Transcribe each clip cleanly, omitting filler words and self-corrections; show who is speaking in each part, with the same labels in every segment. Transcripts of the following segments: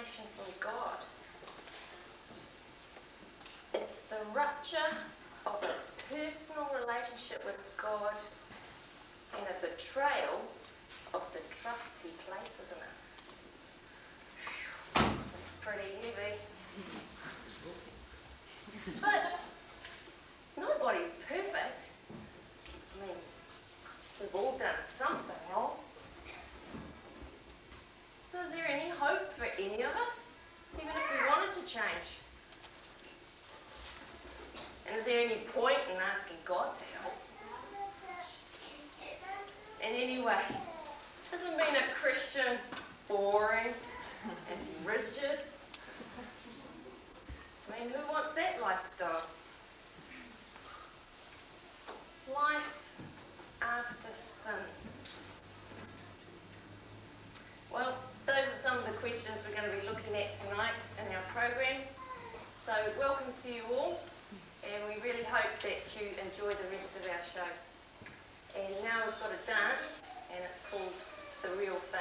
Speaker 1: separation from God. It's the rupture of a personal relationship with God and a betrayal of the trust he places in us. It's pretty heavy. But nobody's perfect. I mean, we've all done something wrong. So is there any hope for any of us, even if we wanted to change? And is there any point in asking God to help? And anyway, hasn't being a Christian boring and rigid? I mean, who wants that lifestyle? Life after sin. Well, those are some of the questions we're going to be looking at tonight in our program. So welcome to you all, and we really hope that you enjoy the rest of our show. And now we've got a dance, and it's called The Real Thing.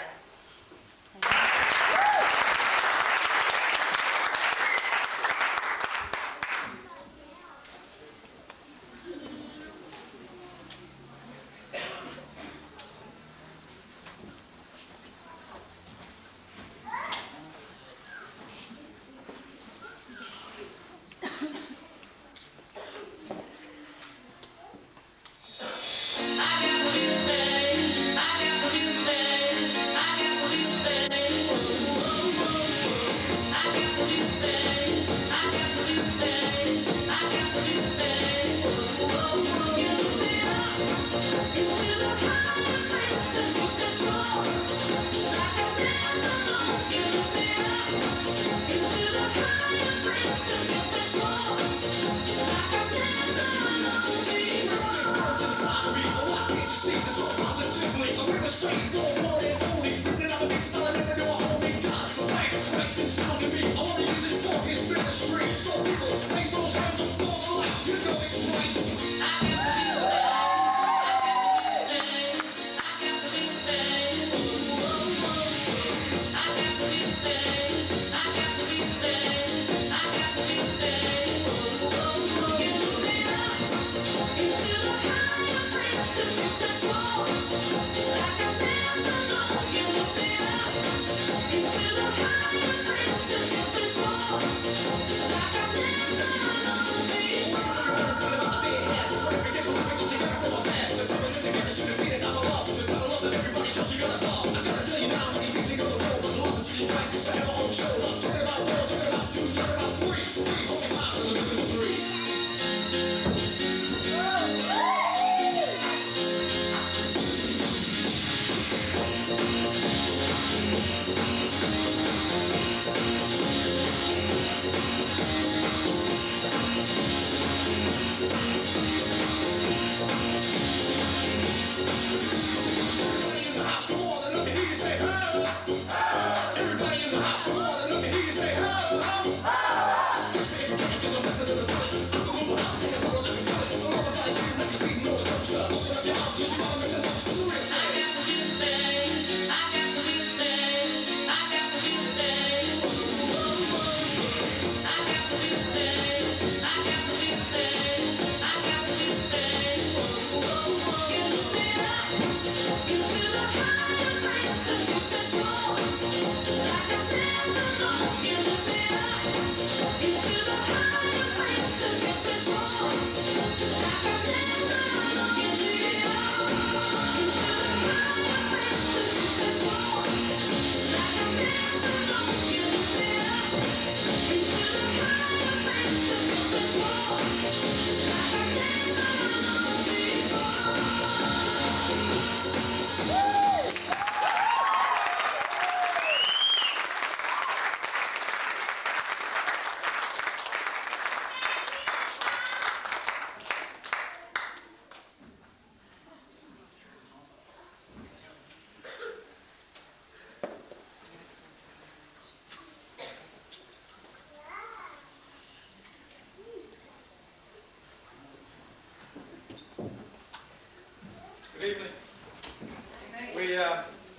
Speaker 2: Good evening.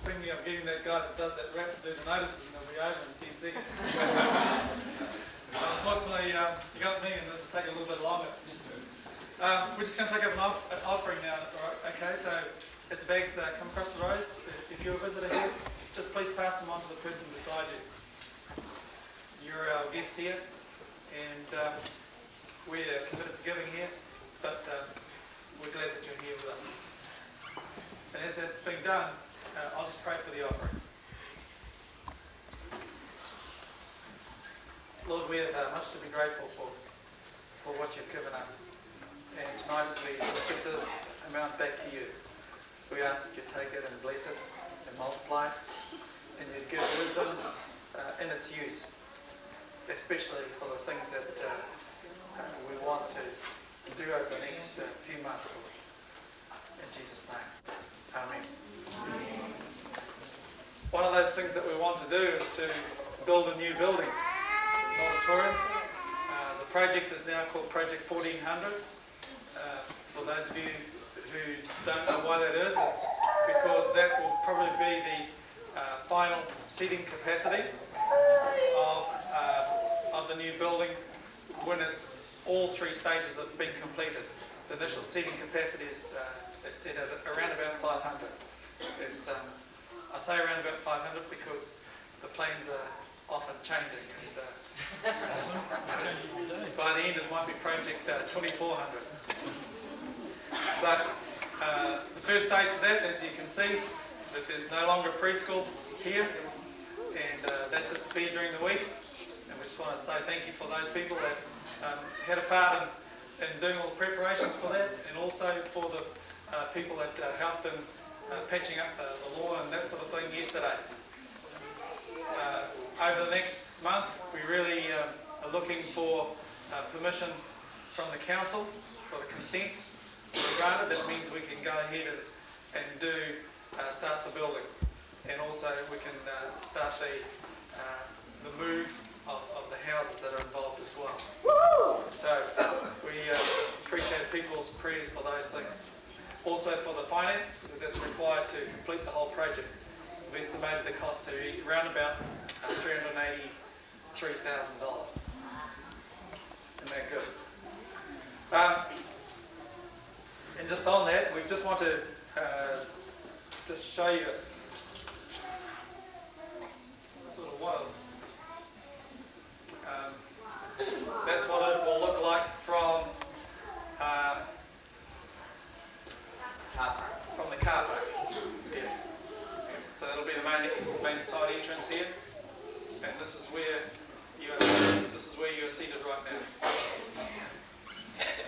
Speaker 2: thinking of getting that guy that does that rap to do the notices, and they'll be over in 10 seconds. Unfortunately, you got me, and it'll take a little bit longer. We're just going to take up an offering now. Right? Okay, so as the bags come across the rows, if you're a visitor here, just please pass them on to the person beside you. You're our guests here, and we're committed to giving here, but we're glad that you're here with us. And as that's being done, I'll just pray for the offering. Lord, we have much to be grateful for what you've given us. And tonight as we give this amount back to you, we ask that you take it and bless it and multiply it, and you'd give wisdom in its use, especially for the things that we want to do over the next few months. In Jesus' name, amen. One of those things that we want to do is to build a new building, an auditorium. The project is now called Project 1400. For those of you who don't know why that is, it's because that will probably be the final seating capacity of the new building when it's all three stages have been completed. The initial seating capacity is set at around about 500. It's I say around about 500 because the plans are often changing, and by the end it might be project 2400. But the first stage of that, as you can see, that there's no longer preschool here, and that disappeared during the week. And we just want to say thank you for those people that had a part in doing all the preparations for that, and also for the people that helped in patching up the lawn and that sort of thing yesterday. Over the next month, we really are looking for permission from the council for the consents granted. That means we can go ahead and start the building, and also we can start the move of the houses that are involved as well. So we appreciate people's prayers for those things. Also for the finance that's required to complete the whole project, we've estimated the cost to be around about $383,000. Isn't that good? And just on that, we just want to just show you sort of what that's what it will look like from the car park. Yes. So that'll be the main side entrance here, and this is where you are seated right now.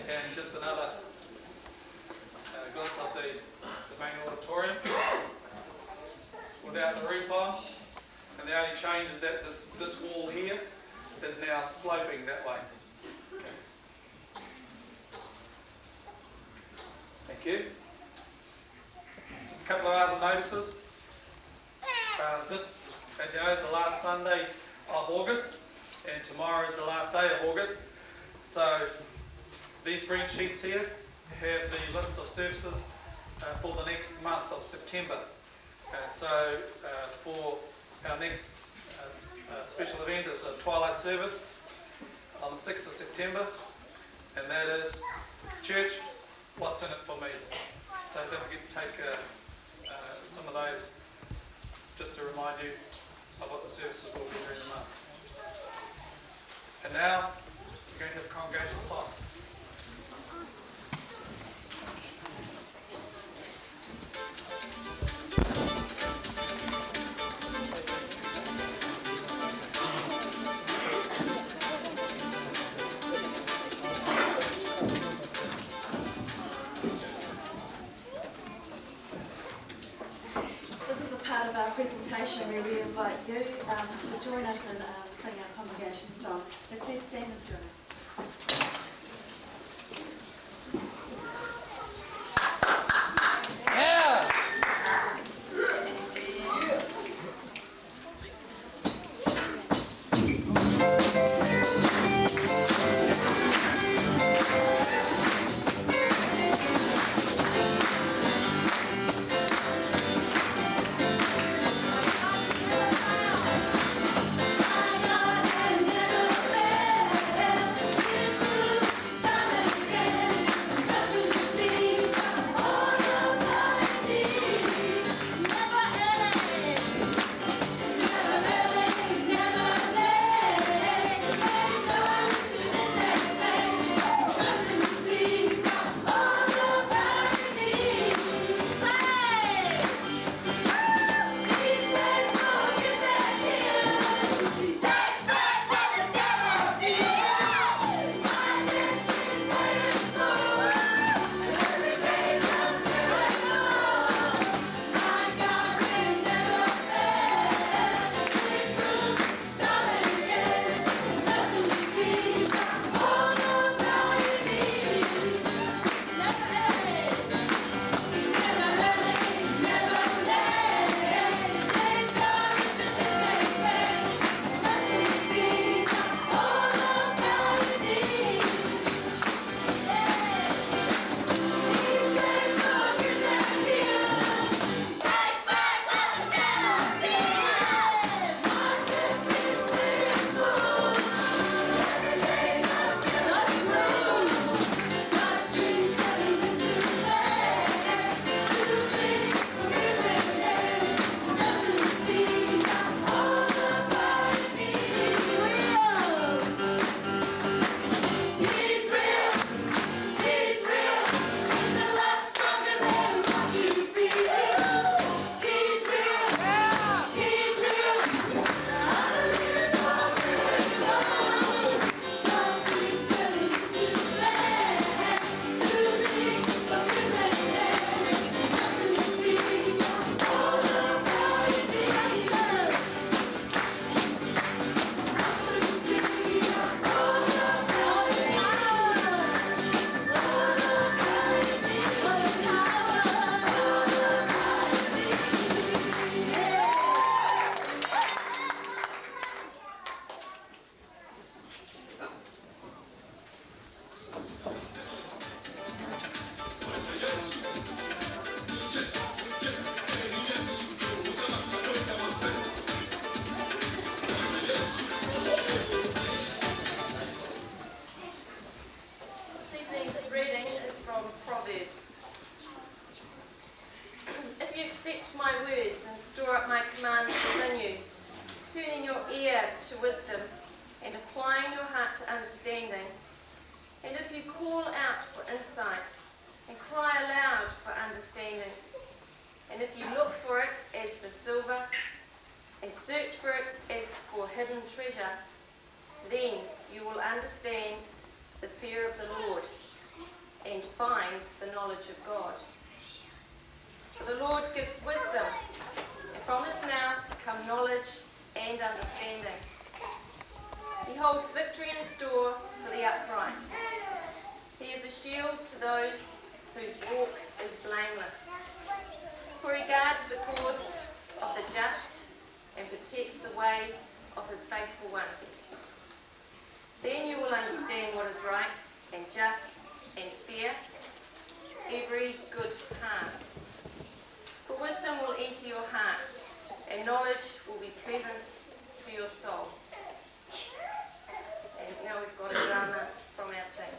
Speaker 2: And just another glimpse of the main auditorium without the roof on, and the only change is that this wall here is now sloping that way. Okay. Thank you. Just a couple of other notices. This, as you know, is the last Sunday of August, and tomorrow is the last day of August. So these green sheets here have the list of services for the next month of September. And so for our next special event is a twilight service on the 6th of September, and that is Church, What's in It for Me? So don't forget to take some of those just to remind you of what the services will be during the month. And now we're going to have a congregational song.
Speaker 3: Presentation where we invite you to join us and sing our congregation song. So please stand and join us.
Speaker 1: words and store up my commands within you, turning your ear to wisdom and applying your heart to understanding. And if you call out for insight and cry aloud for understanding, and if you look for it as for silver and search for it as for hidden treasure, then you will understand the fear of the Lord and find the knowledge of God. For the Lord gives wisdom, and from his mouth come knowledge and understanding. He holds victory in store for the upright. He is a shield to those whose walk is blameless. For he guards the course of the just and protects the way of his faithful ones. Then you will understand what is right and just and fair, every good path. For wisdom will enter your heart, and knowledge will be pleasant to your soul. And now we've got a drama from our team.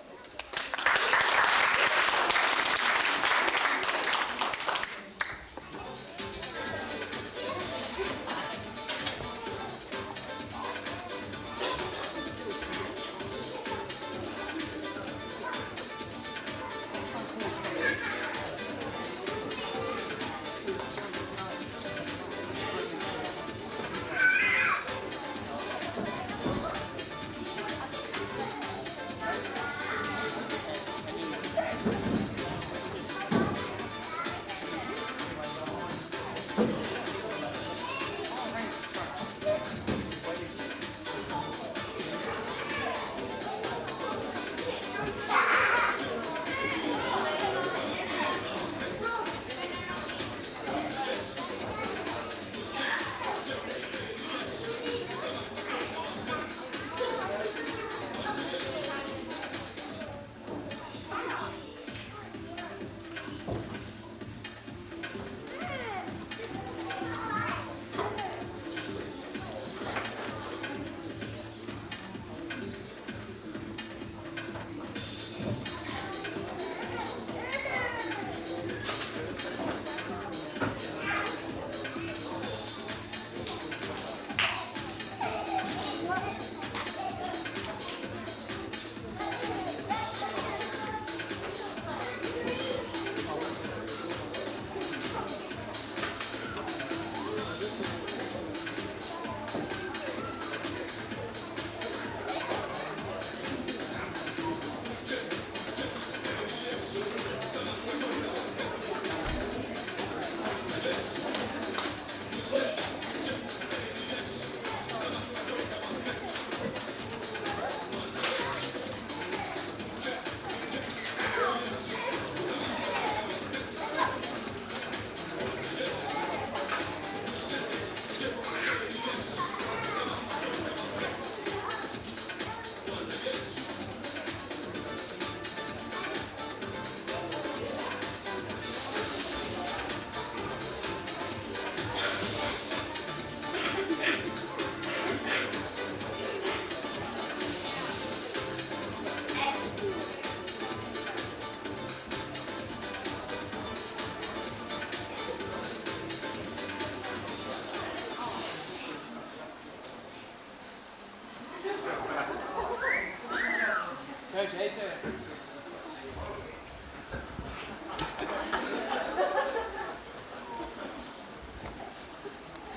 Speaker 4: Go, Jason.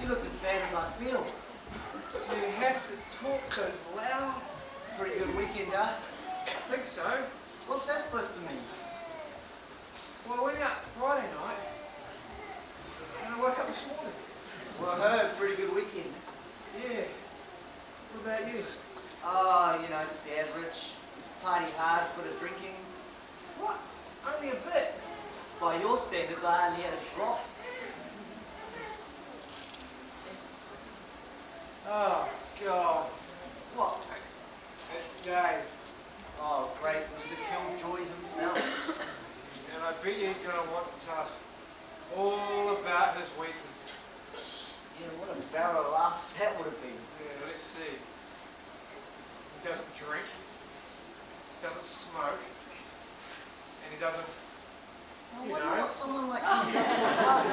Speaker 5: You look as bad as I feel.
Speaker 4: Do you have to talk so loud?
Speaker 5: Pretty good weekend, huh?
Speaker 4: I think so.
Speaker 5: What's that supposed to mean?
Speaker 4: Well, I went out Friday night and I woke up this morning.
Speaker 5: Well, I heard pretty good weekend.
Speaker 4: Yeah. What about you?
Speaker 5: Oh, you know, just the average. Party hard, bit of drinking.
Speaker 4: What? Only a bit.
Speaker 5: By your standards, I only had a drop.
Speaker 4: Oh, God.
Speaker 5: What?
Speaker 4: It's Dave.
Speaker 5: Oh, great, Mr. Killjoy himself.
Speaker 4: And I bet you he's going to want to tell us all about his weekend.
Speaker 5: Yeah, what a barrel of laughs that would have been.
Speaker 4: Yeah, let's see. He doesn't drink, he doesn't smoke, and he doesn't,
Speaker 5: I
Speaker 4: you
Speaker 5: wonder
Speaker 4: know.
Speaker 5: what someone like him does for fun.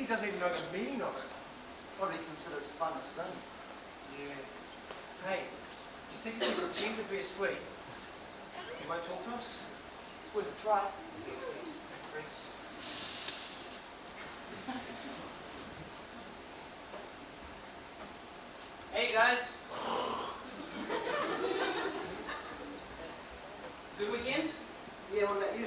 Speaker 4: doesn't even know the meaning of it.
Speaker 5: Probably considers fun a sin.
Speaker 4: Yeah. Hey, do you think if we pretend to be asleep, he won't talk to us?
Speaker 5: Worth a try.
Speaker 4: Thanks.
Speaker 6: Hey guys. Good weekend?
Speaker 5: Yeah, what about you?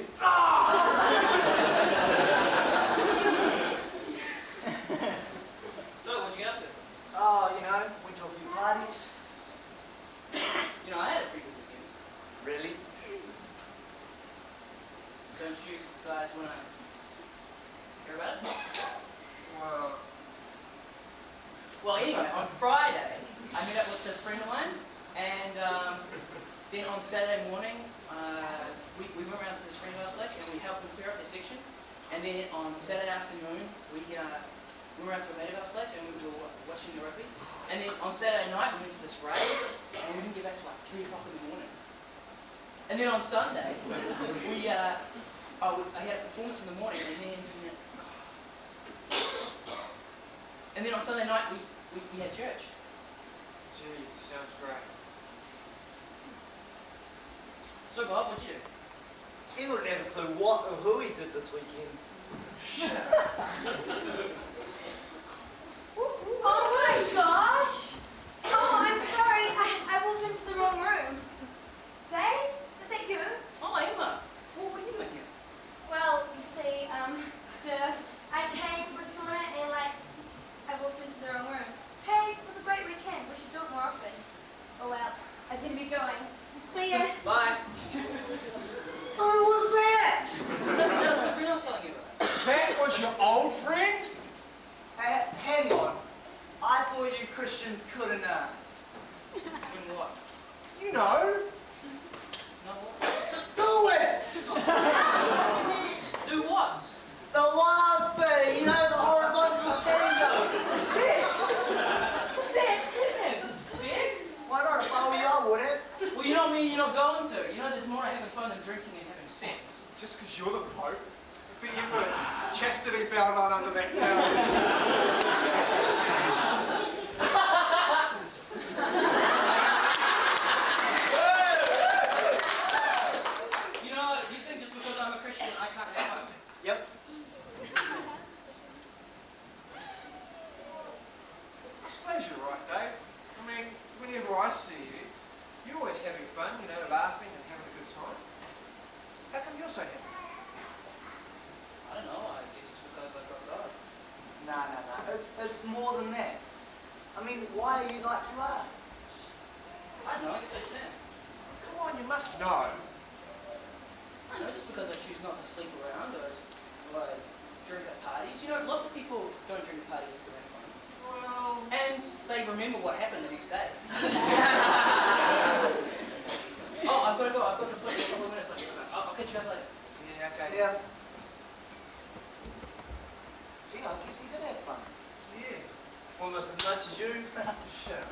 Speaker 6: So, what'd you get up to?
Speaker 5: Oh, you know, went to a few parties.
Speaker 6: You know, I had a pretty good weekend.
Speaker 5: Really?
Speaker 6: Don't you guys want to hear about it?
Speaker 4: Well,
Speaker 6: Well, anyway, on Friday, I met up with this friend of mine, and then on Saturday morning, we went around to this friend of ours place and we helped them clear up their section. And then on Saturday afternoon, we went around to a mate of ours place and we were watching the rugby. And then on Saturday night, we went to this rave and we didn't get back till like 3 o'clock in the morning. And then on Sunday, I had a performance in the morning, and then on Sunday night we had church.
Speaker 4: gee, sounds great.
Speaker 6: So Bob, what'd you do?
Speaker 5: He wouldn't have a clue what or who he did this weekend.
Speaker 7: Oh my gosh! Oh, I'm sorry. I walked into the wrong room. Dave, is that you?
Speaker 6: Oh, Emma. What are you doing here?
Speaker 7: Well, you see, I came for sauna and I walked into the wrong room. Hey, it was a great weekend. We should do it more often. Oh well, I better be going. See ya.
Speaker 6: Bye.
Speaker 5: Who was that?
Speaker 6: That was Sabrina I was telling you about.
Speaker 4: That was your old friend?
Speaker 5: Hey, hang on. I thought you Christians couldn't,
Speaker 6: Doing what?
Speaker 4: You know.
Speaker 6: No what?
Speaker 5: do it!
Speaker 6: Do what?
Speaker 5: The wild thing, you know, the horizontal tango. Sex!
Speaker 6: Sex? Who knows? Sex?
Speaker 5: Why not? If I were you, I wouldn't.
Speaker 6: Well, you don't mean you're not going to. You know there's more to having fun than drinking and having sex.
Speaker 4: Just because you're the Pope. But you put a chastity belt on under that towel.
Speaker 6: You know, you think just because I'm a Christian I can't have fun?
Speaker 5: Yep.
Speaker 4: I suppose you're right, Dave. I mean, whenever I see you, you're always having fun, you know, laughing and having a good time. How come you're so happy?
Speaker 6: I don't know. I guess it's because I've got God.
Speaker 5: Nah. It's more than that. I mean, why are you like you are?
Speaker 6: I don't know. I guess I just am.
Speaker 4: Come on, you must know.
Speaker 6: I don't know. Just because I choose not to sleep around or drink at parties. You know, lots of people don't drink at parties just to have fun.
Speaker 4: Well,
Speaker 6: And they remember what happened the next day. Oh, I've got to go. I've got to put in a couple of minutes. I'll catch you guys later.
Speaker 4: yeah, okay.
Speaker 5: See ya. Gee, I guess he did have fun.
Speaker 4: Yeah.
Speaker 5: Almost as much as you.
Speaker 4: Shut up.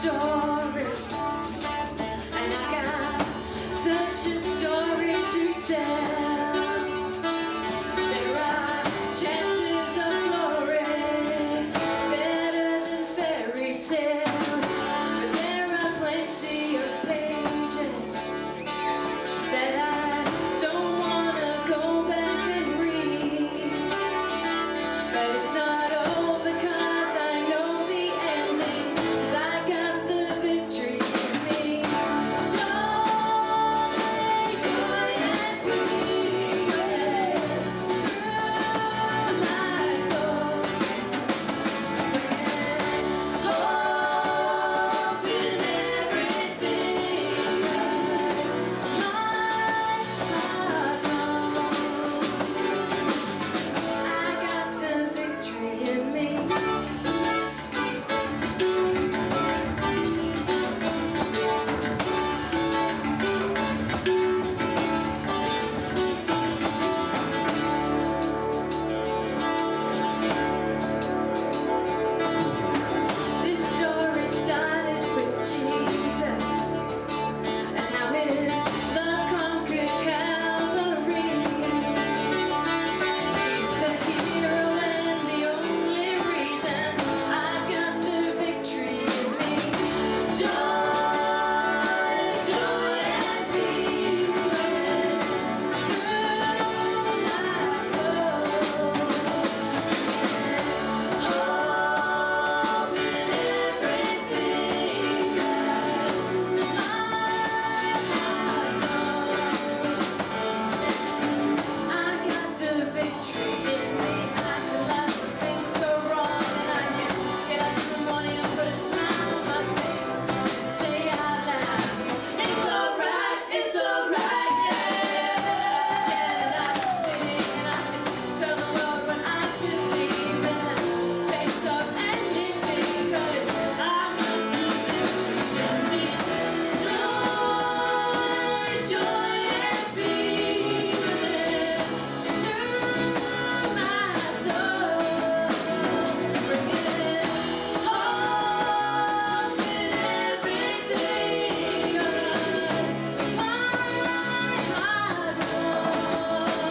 Speaker 8: story, and I got such a story to tell. There are chapters of glory, better than fairy tales, but there are plenty of pages that I don't want to go back and read. But it's not over 'cause I know the ending, 'cause I got the victory in me. Joy, joy and peace running through my soul. Hope in everything, 'cause my heart knows I got the victory in me. This story started with Jesus and how his love conquered Calvary. He's the hero and the only reason I've got the victory in me. Joy, joy and peace running through my soul. Hope in everything, 'cause my heart knows I got the victory in me. I can laugh when things go wrong, and I can get up in the morning and put a smile on my face and say out loud, it's alright, yeah. And I can sing and I can tell the world what I believe in the face of anything, 'cause I got the victory in me. Joy, joy and peace running through my soul, bringing hope in everything, 'cause my heart knows.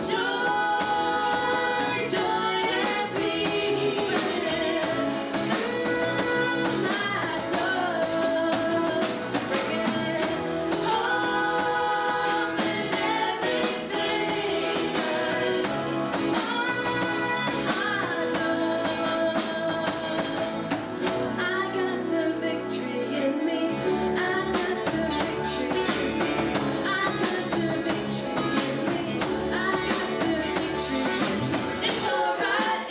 Speaker 8: Joy, joy and peace running through my soul, bringing hope in everything, 'cause my heart knows I got the victory in me. I got the victory in me. I got the victory in me. I got the victory in me. It's alright,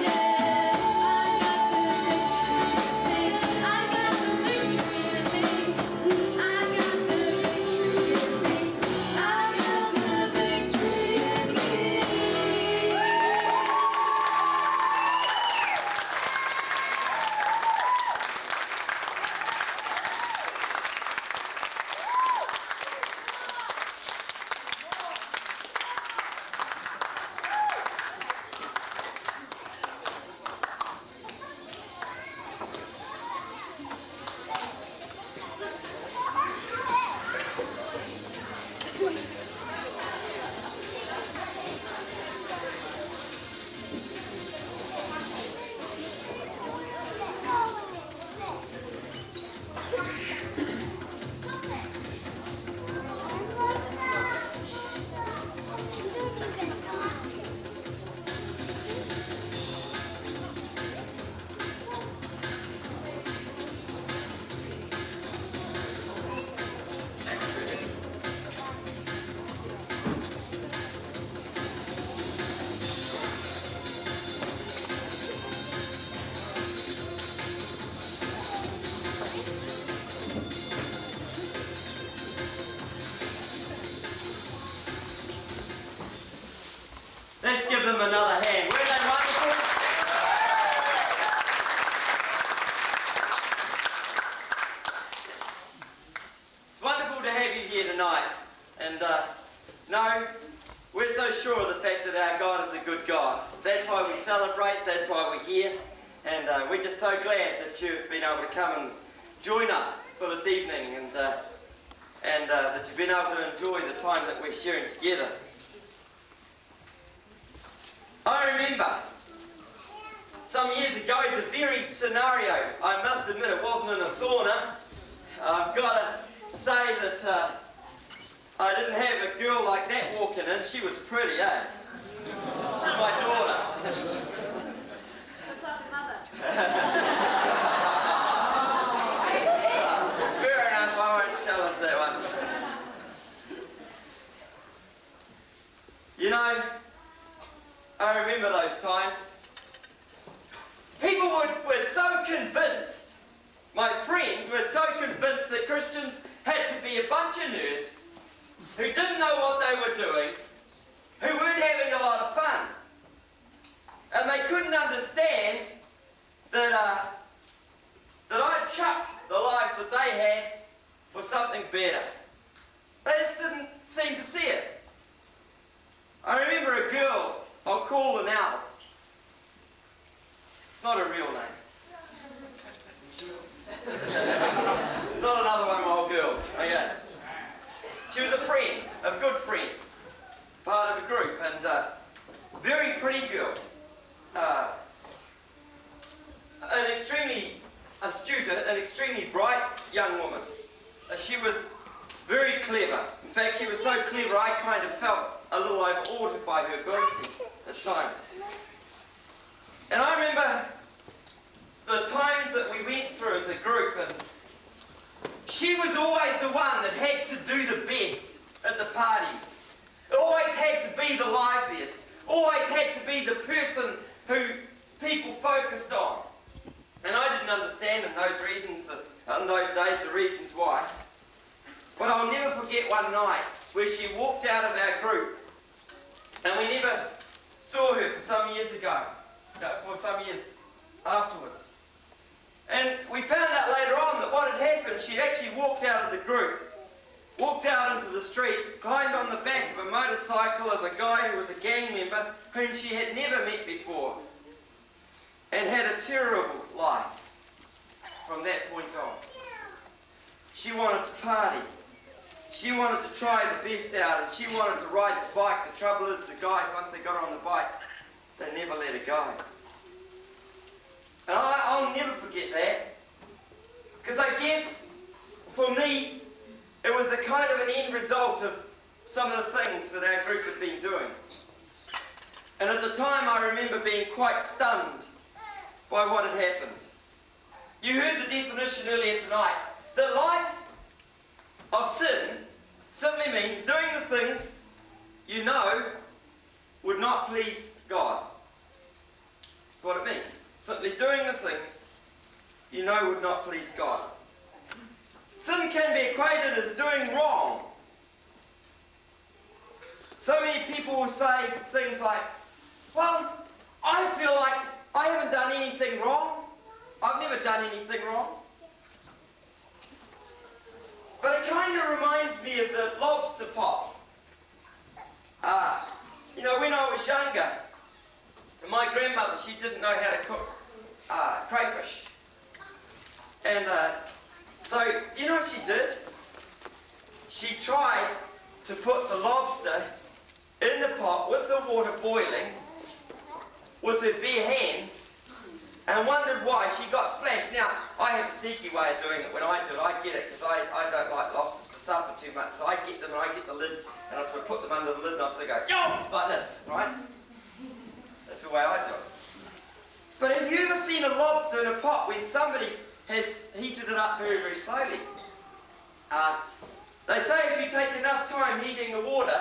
Speaker 8: yeah. I got the victory in me. I got the victory in me. I got the victory in me. I got the victory in me.
Speaker 9: Let's give them another hand. Weren't they wonderful? It's wonderful to have you here tonight. And no, we're so sure of the fact that our God is a good God. That's why we celebrate, that's why we're here. And we're just so glad that you've been able to come and join us for this evening, and that you've been able to enjoy the time that we're sharing together. I remember some years ago the very scenario. I must admit it wasn't in a sauna. I've got to say that I didn't have a girl like that walking in. She was pretty, eh? She's my daughter. Fair enough, I won't challenge that one. You know, I remember those times. People were so convinced, my friends were so convinced that Christians had to be a bunch of nerds who didn't know what they were doing, who weren't having a lot of fun. And they couldn't understand that I'd chucked the life that they had for something better. They just didn't seem to see it. I remember a girl, I'll call her now. It's not a real name. It's not another one of my old girls. Okay. She was a friend, a good friend, part of a group, and very pretty girl. An extremely astute, an extremely bright young woman. She was very clever. In fact, she was so clever I kind of felt a little overawed by her ability at times. And I remember the times that we went through as a group, and she was always the one that had to do the best at the parties. Always had to be the liveliest. Always had to be the person who people focused on. And I didn't understand in those days the reasons why. But I'll never forget one night where she walked out of our group, and we never saw her for some years afterwards. And we found out later on that what had happened, she'd actually walked out of the group, walked out into the street, climbed on the back of a motorcycle of a guy who was a gang member whom she had never met before, and had a terrible life from that point on. She wanted to party. She wanted to try the best out, and she wanted to ride the bike. The trouble is, the guys, once they got her on the bike, they never let her go. And I'll never forget that, because I guess, for me, it was a kind of an end result of some of the things that our group had been doing. And at the time, I remember being quite stunned by what had happened. You heard the definition earlier tonight. The life of sin simply means doing the things you know would not please God. That's what it means. Simply doing the things you know would not please God. Sin can be equated as doing wrong. So many people will say things like, well, I feel like I haven't done anything wrong. I've never done anything wrong. But it kind of reminds me of the lobster pot. You know, when I was younger, my grandmother, she didn't know how to cook crayfish. And so, you know what she did? She tried to put the lobster in the pot with the water boiling with her bare hands, and wondered why she got splashed. Now, I have a sneaky way of doing it when I do it. I get it because I don't like lobsters to suffer too much. So I get them and I get the lid and I sort of put them under the lid and I sort of go, yo, like this, right? That's the way I do it. But have you ever seen a lobster in a pot when somebody has heated it up very, very slowly? They say if you take enough time heating the water,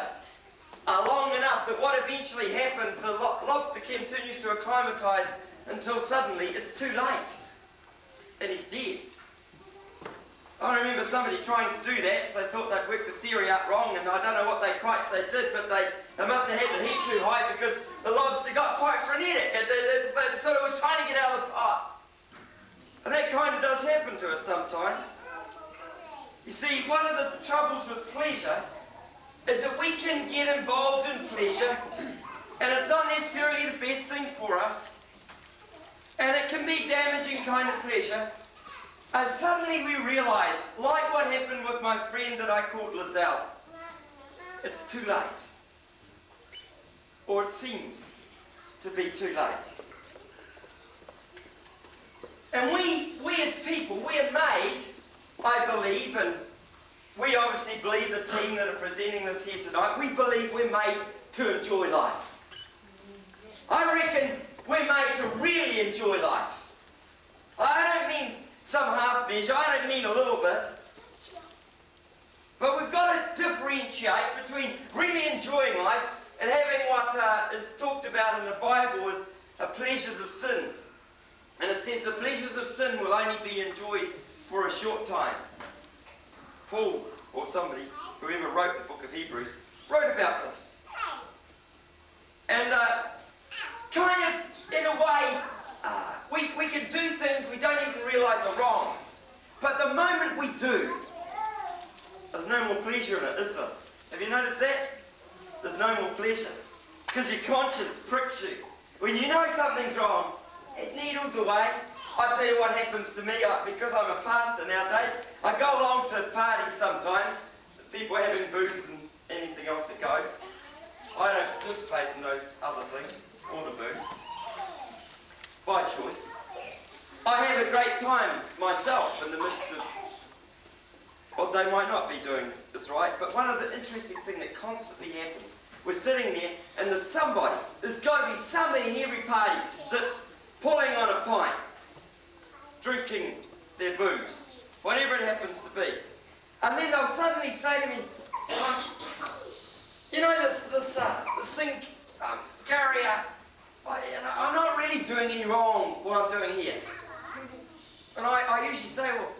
Speaker 9: long enough, that what eventually happens, the lobster continues to acclimatise until suddenly it's too late and he's dead. I remember somebody trying to do that. They thought they'd worked the theory out wrong, and I don't know what they did, but they must have had the heat too high because the lobster got quite frenetic. It sort of was trying to get out of the pot. And that kind of does happen to us sometimes. You see, one of the troubles with pleasure is that we can get involved in pleasure, and it's not necessarily the best thing for us, and it it can be damaging kind of pleasure. And suddenly we realise, like what happened with my friend that I called Lizelle, it's too late. Or it seems to be too late. And we as people, we are made, I believe, and we obviously believe the team that are presenting this here tonight, we believe we're made to enjoy life. I reckon we're made to really enjoy life. I don't mean some half measure, I don't mean a little bit. But we've got to differentiate between really enjoying life and having what is talked about in the Bible as pleasures of sin. And it says the pleasures of sin will only be enjoyed for a short time. Paul, or somebody, whoever wrote the book of Hebrews, wrote about this. And kind of, in a way, we can do things we don't even realise are wrong. But the moment we do, there's no more pleasure in it, is there? Have you noticed that? There's no more pleasure. Because your conscience pricks you. When you know something's wrong, it needles away. I tell you what happens to me, because I'm a pastor nowadays, I go along to parties sometimes, people having booze and anything else that goes. I don't participate in those other things, or the booze, by choice. I have a great time myself in the midst of what they might not be doing is right, but one of the interesting things that constantly happens, we're sitting there and there's got to be somebody in every party that's pulling on a pint, drinking their booze, whatever it happens to be. And then they'll suddenly say to me, you know, this thing, Gary, I'm not really doing any wrong what I'm doing here. And I usually say, well,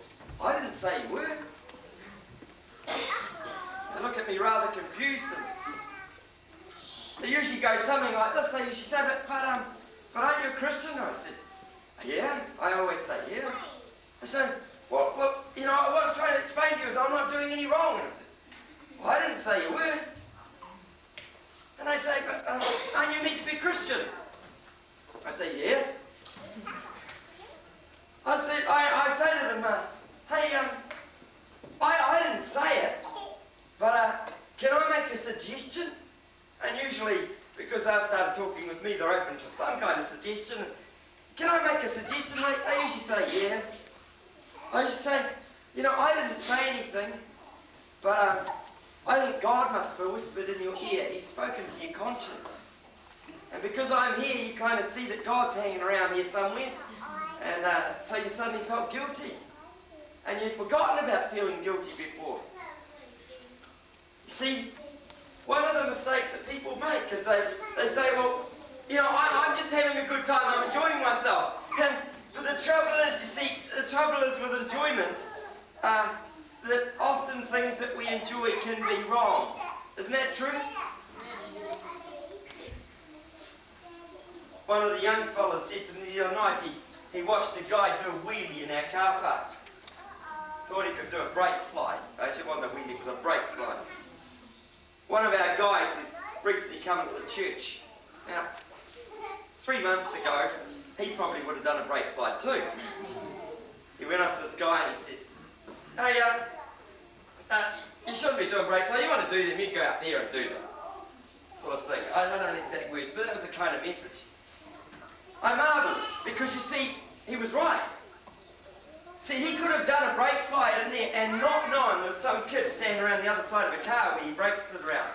Speaker 9: I didn't say you were. They look at me rather confused, and they usually go something like this. They usually say, but aren't you a Christian? I said, yeah. I always say, yeah. I said, well, you know, what I was trying to explain to you is I'm not doing any wrong. And I said, well, I didn't say you were. And they say, but aren't you meant to be a Christian? I say, yeah. I say to them, hey, I didn't say it, but can I make a suggestion? And usually, because they've started talking with me, they're open to some kind of suggestion. Can I make a suggestion? They usually say, yeah. I just say, you know, I didn't say anything, but I think God must have whispered in your ear. He's spoken to your conscience. And because I'm here, you kind of see that God's hanging around here somewhere. And so you suddenly felt guilty. And you'd forgotten about feeling guilty before. You see, one of the mistakes that people make is they say, well, you know, I'm just having a good time, I'm enjoying myself. And but the trouble is, you see, the trouble is with enjoyment, that often things that we enjoy can be wrong. Isn't that true? One of the young fellas said to me the other night, he watched a guy do a wheelie in our car park. Thought he could do a brake slide. Actually, it wasn't a wheelie, it was a brake slide. One of our guys has recently come into the church. Now, 3 months ago, he probably would have done a brake slide too. He went up to this guy and he says, hey, you shouldn't be doing brake slides. You want to do them, you go out there and do them. Sort of thing. I don't know the exact words, but that was the kind of message. I marvelled, because you see, he was right. See, he could have done a brake slide in there and not known there's some kid standing around the other side of a car where he brake slid around.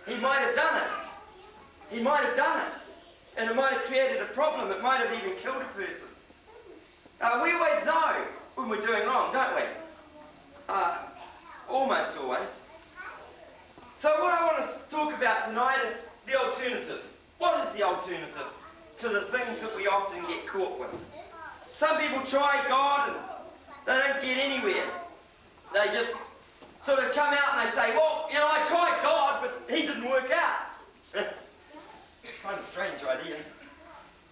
Speaker 9: He might have done it. He might have done it. And it might have created a problem. It might have even killed a person. We always know when we're doing wrong, don't we? Almost always. So what I want to talk about tonight is the alternative. What is the alternative to the things that we often get caught with? Some people try God and they don't get anywhere. They just sort of come out and they say, well, you know, I tried God, but he didn't work out. Kind of strange idea.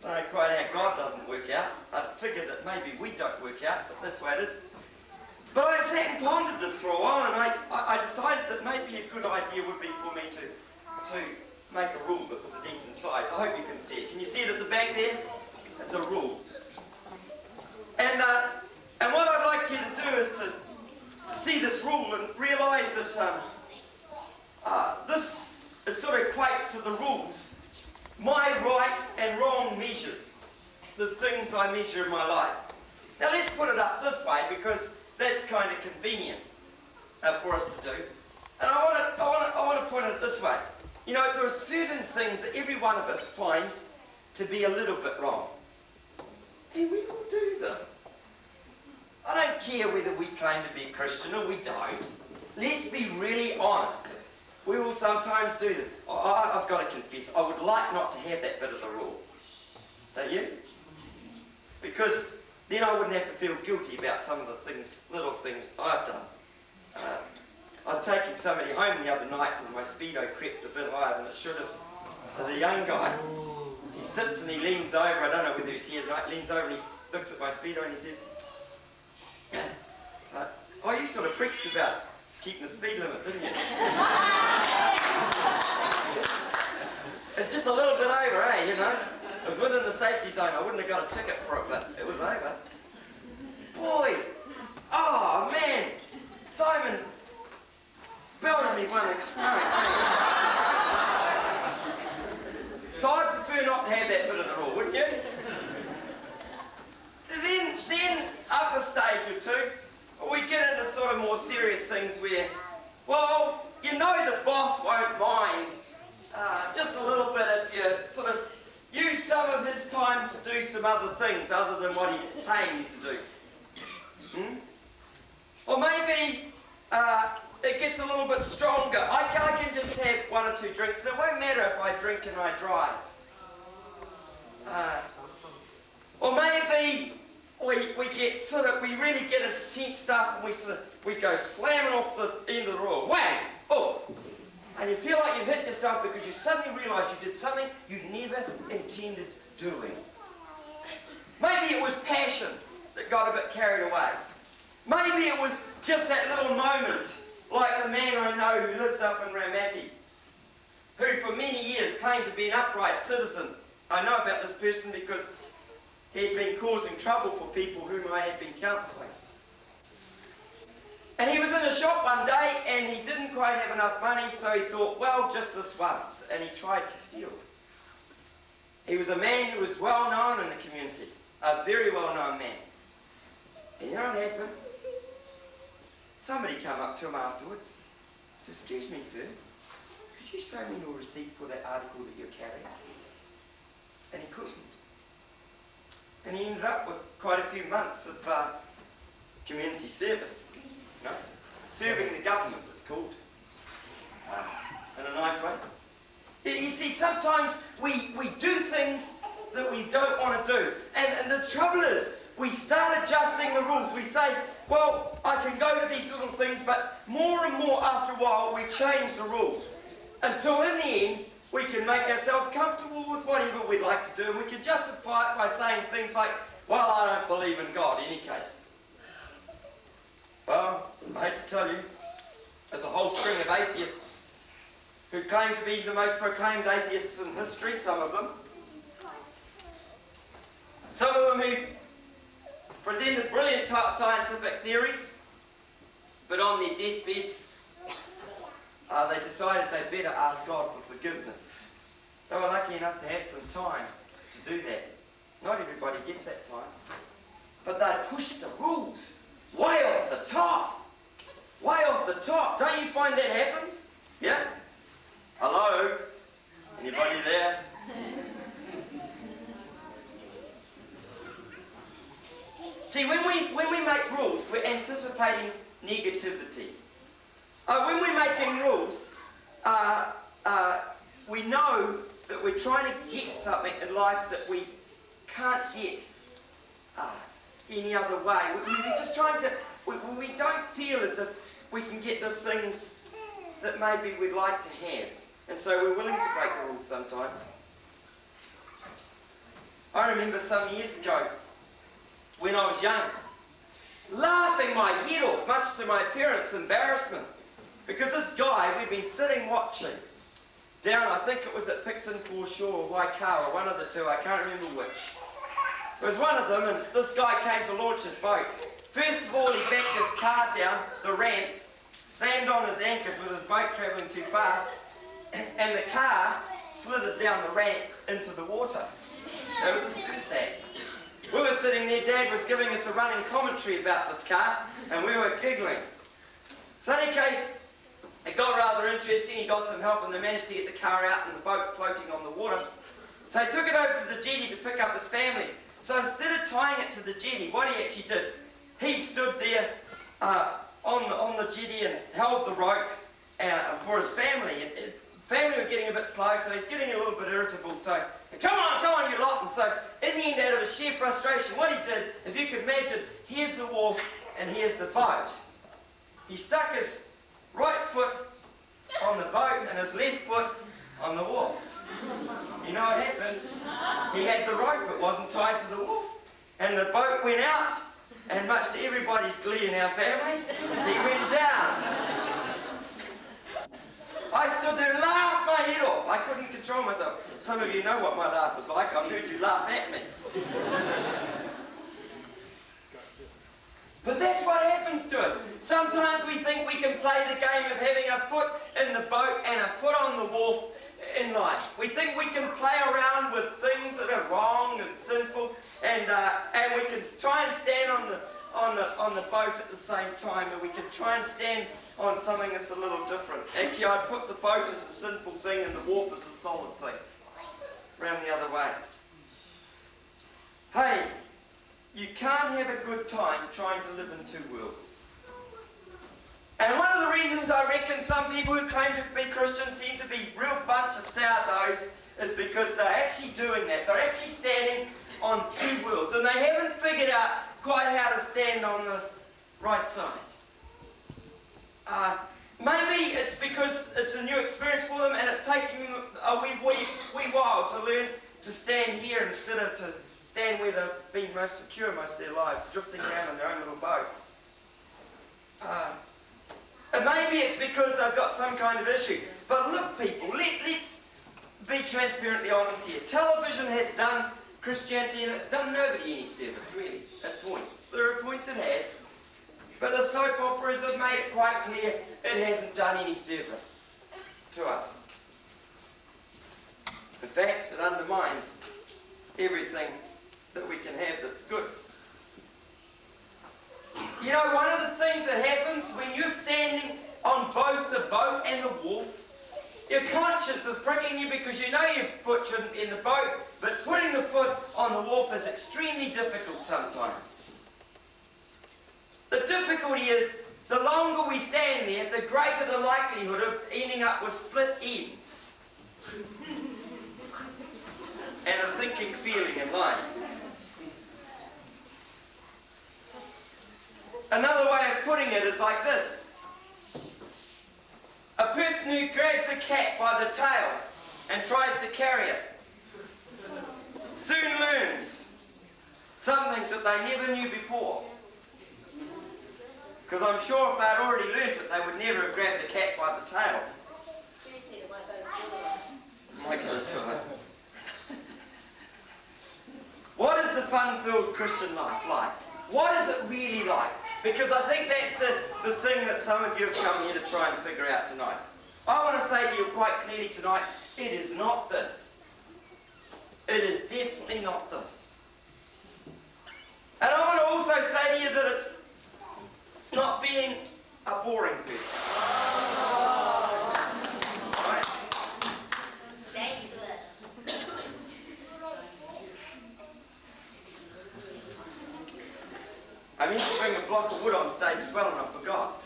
Speaker 9: I don't know quite how God doesn't work out. I figured that maybe we don't work out, but that's the way it is. But I sat and pondered this for a while, and I decided that maybe a good idea would be for me to make a rule that was a decent size. I hope you can see it. Can you see it at the back there? It's a rule. And what I'd like you to do is to see this rule and realise that this sort of equates to the rules. My right and wrong measures, the things I measure in my life. Now let's put it up this way, because that's kind of convenient for us to do. And I want to point it this way. You know, there are certain things that every one of us finds to be a little bit wrong. And we will do them. I don't care whether we claim to be Christian or we don't. Let's be really honest. We will sometimes do them. I've got to confess, I would like not to have that bit of the rule. Don't you? Because then I wouldn't have to feel guilty about some of the things, little things I've done. I was taking somebody home the other night and my speedo crept a bit higher than it should have. There's a young guy. He sits and he leans over. I don't know whether he's here tonight. Leans over and he looks at my speedo and he says, "Oh, you sort of preached about keeping the speed limit, didn't you?" It's just a little bit over, eh, you know? It was within the safety zone. I wouldn't have got a ticket for it, but it was over. Boy! Oh, man! Simon belted me one experience. So I prefer not to have that bit of the rule, wouldn't you? Then up a stage or two, we get into sort of more serious things where, well, you know the boss won't mind just a little bit if you sort of use some of his time to do some other things other than what he's paying you to do. Or maybe it gets a little bit stronger. I can just have one or two drinks. And it won't matter if I drink and I drive. Or maybe we really get into tense stuff and we go slamming off the end of the rule. Whang! Oh! And you feel like you've hit yourself because you suddenly realise you did something you never intended doing. Maybe it was passion that got a bit carried away. Maybe it was just that little moment, like the man I know who lives up in Ramati, who for many years claimed to be an upright citizen. I know about this person because he'd been causing trouble for people whom I had been counselling. And he was in a shop one day and he didn't quite have enough money, so he thought, well, just this once, and he tried to steal. He was a man who was well known in the community, a very well known man. And you know what happened? Somebody came up to him afterwards and said, "Excuse me, sir, could you show me your receipt for that article that you're carrying?" And he couldn't. And he ended up with quite a few months of community service, you know, serving the government, it's called, in a nice way. You see, sometimes we do things that we don't want to do. And the trouble is, we start adjusting the rules. We say, well, I can go to these little things, but more and more after a while, we change the rules. Until in the end, we can make ourselves comfortable with whatever we'd like to do, and we can justify it by saying things like, well, I don't believe in God, in any case. Well, I hate to tell you, there's a whole string of atheists who claim to be the most proclaimed atheists in history, some of them. Some of them who presented brilliant scientific theories, but on their deathbeds, they decided they'd better ask God for forgiveness. They were lucky enough to have some time to do that. Not everybody gets that time. But they pushed the rules way off the top. Way off the top. Don't you find that happens? Yeah? Hello? Anybody there? See, when we make rules, we're anticipating negativity. When we're making rules, we know that we're trying to get something in life that we can't get any other way. We're just trying to, we don't feel as if we can get the things that maybe we'd like to have. And so we're willing to break the rules sometimes. I remember some years ago, when I was young, laughing my head off, much to my parents' embarrassment, because this guy we'd been sitting watching down, I think it was at Picton Foreshore or Waikawa, one of the two, I can't remember which. was one of them, and this guy came to launch his boat. First of all, he backed his car down the ramp, slammed on his anchors with his boat travelling too fast, and the car slithered down the ramp into the water. That was his first act. We were sitting there, Dad was giving us a running commentary about this car, and we were giggling. So in any case, it got rather interesting. He got some help, and they managed to get the car out and the boat floating on the water. So he took it over to the jetty to pick up his family. So instead of tying it to the jetty, what he actually did, he stood there on the jetty and held the rope for his family. And family were getting a bit slow, so he's getting a little bit irritable. So, come on, you lot. And so, in the end, out of his sheer frustration, what he did, if you could imagine, here's the wharf and here's the boat. He stuck his right foot on the boat and his left foot on the wharf. You know what happened? He had the rope, it wasn't tied to the wharf. And the boat went out, and much to everybody's glee in our family, he went down. I stood there and laughed my head off. I couldn't control myself. Some of you know what my laugh was like. I've heard you laugh at me. But that's what happens to us. Sometimes we think we can play the game of having a foot in the boat and a foot on the wharf in life. We think we can play around with things that are wrong and sinful, and we can try and stand on the boat at the same time, and we can try and stand on something that's a little different. Actually, I'd put the boat as a sinful thing and the wharf as a solid thing. Round the other way. Hey, you can't have a good time trying to live in two worlds. And one of the reasons I reckon some people who claim to be Christians seem to be a real bunch of sourdoughs is because they're actually doing that. They're actually standing on two worlds, and they haven't figured out quite how to stand on the right side. Maybe it's because it's a new experience for them, and it's taking them a wee while to learn to stand here instead of to stand where they've been most secure most of their lives, drifting around in their own little boat. And maybe it's because they've got some kind of issue. But look, people, let's be transparently honest here. Television has done Christianity, and it's done nobody any service, really, at points. There are points it has. But the soap operas have made it quite clear it hasn't done any service to us. In fact, it undermines everything that we can have that's good. You know, one of the things that happens when you're standing on both the boat and the wharf, your conscience is pricking you because you know your foot shouldn't be in the boat, but putting the foot on the wharf is extremely difficult sometimes. The difficulty is, the longer we stand there, the greater the likelihood of ending up with split ends and a sinking feeling in life. Another way of putting it is like this. A person who grabs a cat by the tail and tries to carry it soon learns something that they never knew before. Because I'm sure if they'd already learnt it, they would never have grabbed the cat by the tail. My God, that's all right. What is the fun-filled Christian life like? What is it really like? Because I think that's the thing that some of you have come here to try and figure out tonight. I want to say to you quite clearly tonight, it is not this. It is definitely not this. And I want to also say to you that it's not being a boring person. Right? I meant to bring a block of wood on stage as well, and I forgot.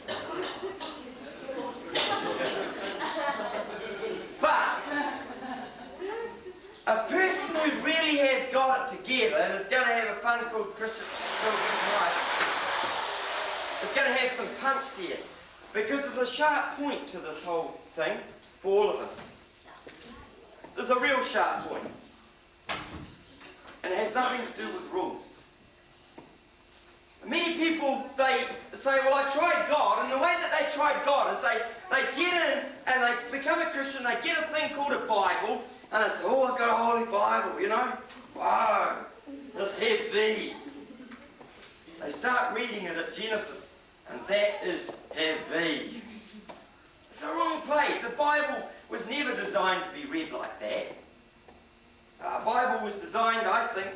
Speaker 9: But a person who really has got it together and is going to have a fun-filled Christian life is going to have some punch here, because there's a sharp point to this whole thing for all of us. There's a real sharp point, and it has nothing to do with rules. Many people, they say, well, I tried God, and the way that they tried God is they get in and they become a Christian, they get a thing called a Bible, and they say, oh, I've got a Holy Bible, you know? Wow, this is heavy. They start reading it at Genesis, and that is heavy. It's the wrong place. The Bible was never designed to be read like that. The Bible was designed, I think,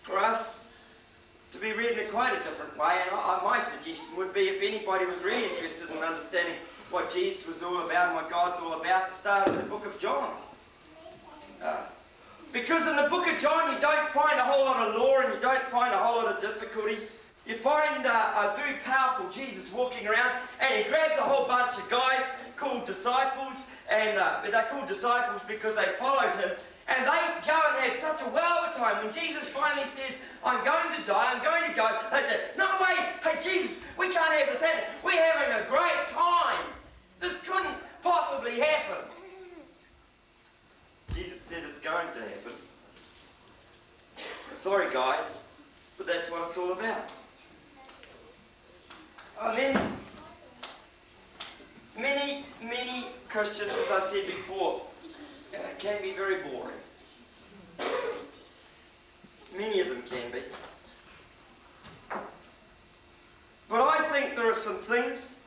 Speaker 9: for us to be read in quite a different way. And my suggestion would be, if anybody was really interested in understanding what Jesus was all about and what God's all about, to start in the book of John. Because in the book of John you don't find a whole lot of law and you don't find a whole lot of difficulty. You find a very powerful Jesus walking around, and he grabs a whole bunch of guys called disciples, and they're called disciples because they followed him, and they go and have such a well of a time. When Jesus finally says, I'm going to die, I'm going to go, they say, no wait, hey Jesus, we can't have this happen. We're having a great time. This couldn't possibly happen. Jesus said it's going to happen. Sorry guys, but that's what it's all about. Many Christians, as I said before, can be very boring. Many of them can be. But I think there are some things